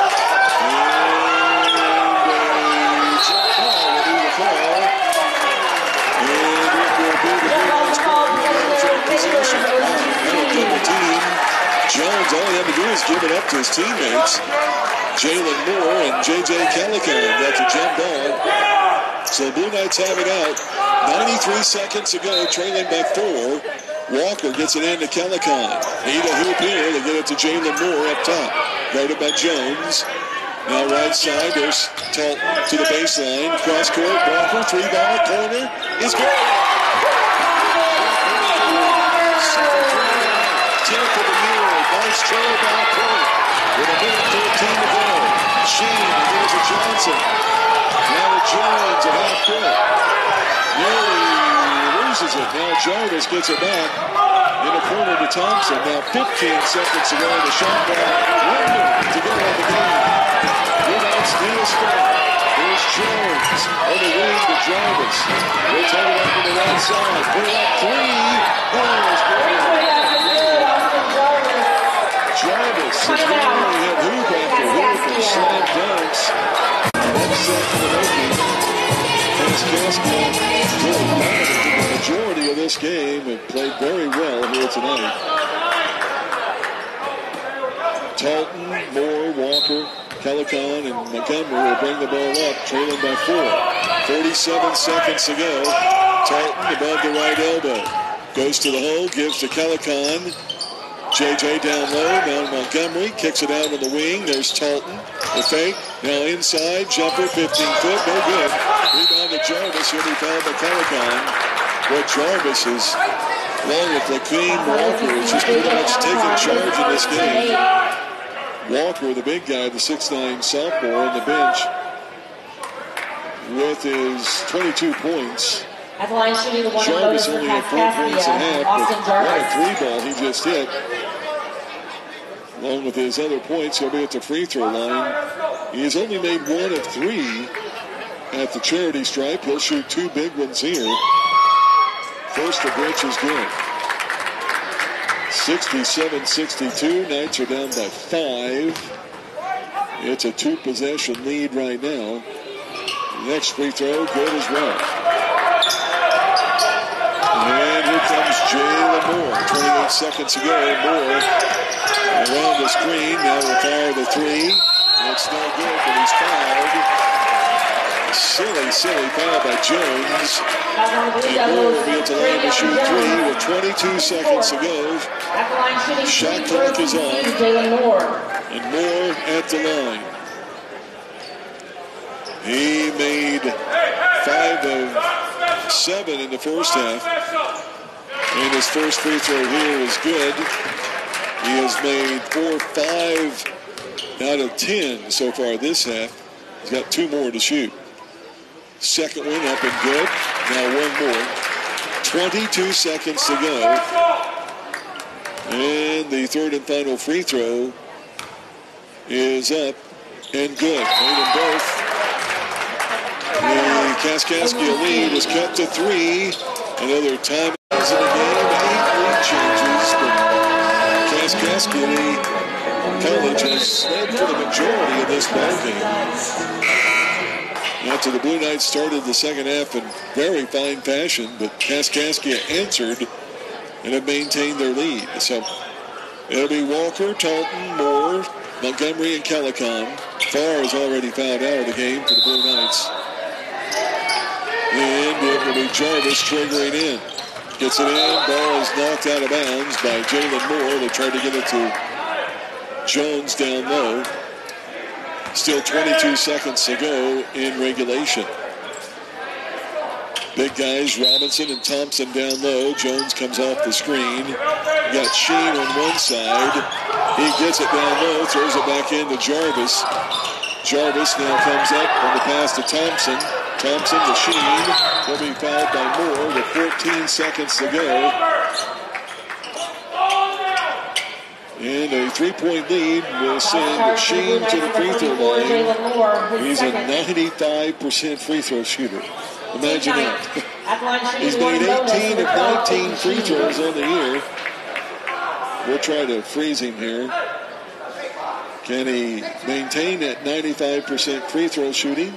a jump ball will be the call. And it will be the Blue Knights ball in possession. Wow, double-team. Jones, all he had to do is give it up to his teammates. Jalen Moore and J.J. Calican got the jump ball. So the Blue Knights have it out. 93 seconds to go, trailing by 4. Walker gets it into Calican. Need a hoop here. They get it to Jalen Moore up top. Guarded by Jones. Now right side, there's Tartan to the baseline. Cross court, Walker, 3-ball, corner is good. 10 for the year. Nice trail by point. With a minute 13 to go. Sheen gives it to Johnson. Now to Jones at half court. Nearly loses it. Now Jarvis gets it back in the corner to Thompson. Now 15 seconds to go in the shot clock. Olney to go on the game. Rebound steal spot. Here's Jones on the wing to Jarvis. They'll take it up to the right side. Put it up three. Oh, it's good. Jarvis has really hit hoop after hoop and slam dunks. Next set for the making. Kaskaskia really dominated the majority of this game and played very well here tonight. Talton, Moore, Walker, Calican, and Montgomery will bring the ball up, trailing by 4. 47 seconds to go. Talton above the right elbow. Goes to the hole, gives to Calican. JJ down low, now Montgomery kicks it out on the wing. There's Talton, the fake. Now inside, jumper, 15-foot, no good. Rebound to Jarvis, he'll be fouled by Calican. But Jarvis is, along with Lakeem Walker, is just pretty much taking charge in this game. Walker, the big guy, the 6'9" sophomore on the bench, with his 22 points. At the line shooting the one Jarvis only had 4 points and a half, but what a three ball he just hit. Along with his other points, he'll be at the free throw line. He has only made 1 of 3 at the charity stripe. He'll shoot 2 big ones here. First of which is good. 67-62. Knights are down by 5. It's a 2-possession lead right now. Next free throw, good as well. And here comes Jalen Moore. 28 seconds to go. Moore around the screen. Now will fire the 3. It's no good, but he's fouled. Silly foul by Jones. And Moore will be at the line to shoot 3 with 22 seconds to go. Shot clock is on. And Moore at the line. He made 5 of 7 in the first half. And his first free throw here is good. He has made 4 5 out of 10 so far this half. He's got 2 more to shoot. Second one up and good. Now 1 more. 22 seconds to go. And the third and final free throw is up and good. Made them both. The Kaskaskia lead is cut to 3. Another time in the game. 8 lead changes, but Kaskaskia College has led for the majority of this ball game. After the Blue Knights started the second half in very fine fashion, but Kaskaskia answered and have maintained their lead. So it'll be Walker, Talton, Moore, Montgomery, and Calican. Farr is already fouled out of the game for the Blue Knights. And it will be Jarvis triggering in. Gets it in. Ball is knocked out of bounds by Jalen Moore. They tried to get it to Jones down low. Still 22 seconds to go in regulation. Big guys, Robinson and Thompson down low. Jones comes off the screen. Got Sheen on one side. He gets it down low, throws it back into Jarvis. Jarvis now comes up on the pass to Thompson. Thompson to Sheen. Will be fouled by Moore with 14 seconds to go. And a 3-point lead will send Sheen to the free throw line. He's a 95% free throw shooter. Imagine that. He's made 18 of 19 free throws on the year. We'll try to freeze him here. Can he maintain that 95% free throw shooting?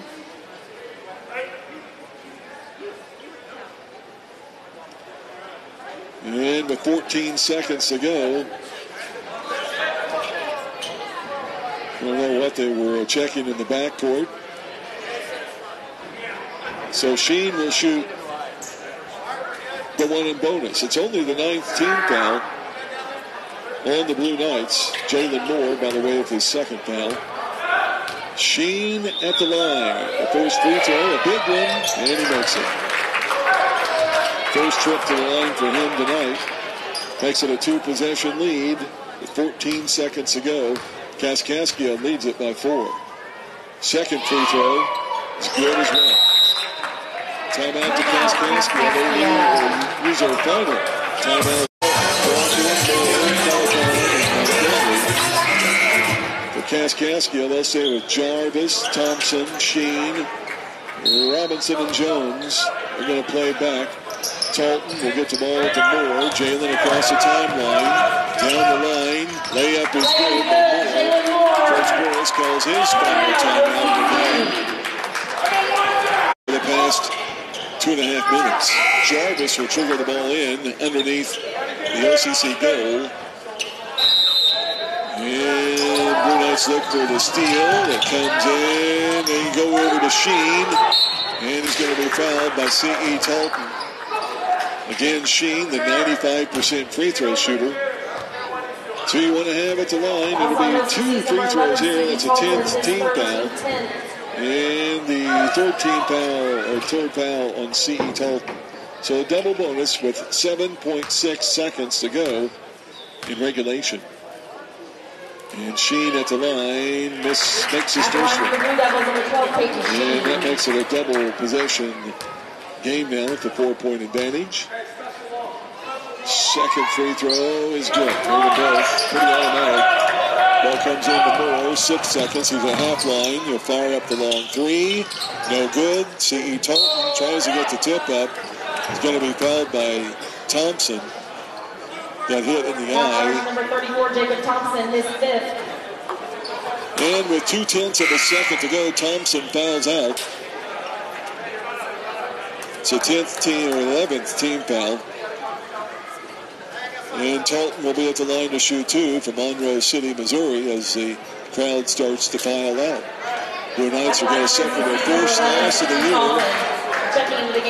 And with 14 seconds to go, I don't know what they were checking in the backcourt. So Sheen will shoot the one in bonus. It's only the 9th team foul on the Blue Knights. Jalen Moore, by the way, of his second foul. Sheen at the line. The first free throw, a big one, and he makes it. First trip to the line for him tonight. Makes it a 2-possession lead with 14 seconds to go. Kaskaskia leads it by 4. Second free throw is good as well. Timeout to Kaskaskia. They will use their final timeout. For Kaskaskia, they'll stay with Jarvis, Thompson, Sheen, Robinson, and Jones. They're going to play back. Talton will get the ball to Moore. Jalen across the timeline. Down the line. Layup is good. Coach Morris calls his final timeout of the game. For the past 2.5 minutes. Jarvis will trigger the ball in underneath the OCC goal. And Blue Knights look for the steal that comes in. They go over to Sheen. And he's going to be fouled by C.E. Talton. Again, Sheen, the 95% free throw shooter. 2-1.5 at the line. It'll be 2 free throws here. That's a 10th team foul. And the third foul on C.E. Talton. So a double bonus with 7.6 seconds to go in regulation. And Sheen at the line makes his first one. And that makes it a double possession game now with the 4-point advantage. Second free throw is good. Pretty automatic. Ball comes in to Moore. 6 seconds. He's a half line. He'll fire up the long three. No good. C.E. Talton tries to get the tip up. He's going to be fouled by Thompson. Got hit in the eye. Number 34, Jacob Thompson, his 5th. And with 0.2 of a second to go, Thompson fouls out. It's a 10th team or 11th team foul. And Talton will be at the line to shoot 2 from Monroe City, Missouri, as the crowd starts to file out. Blue Knights are going to suffer their first loss of the year.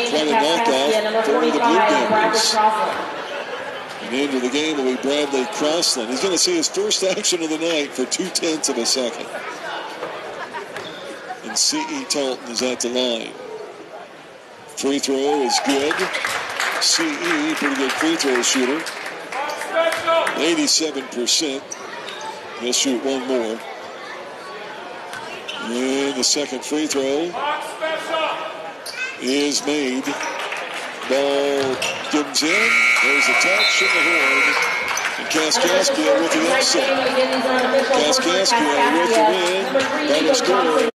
Quite a knockoff for the Blue Devils. And into the game will be Bradley Crossland. He's going to see his first action of the night for 0.2 of a second. And C.E. Talton is at the line. Free throw is good. C.E., pretty good free throw shooter. 87%. He'll shoot one more. And the second free throw is made. Ball comes in. There's a touch in the horn. And Kaskaskia with the upset. Kaskaskia with the win. By the score.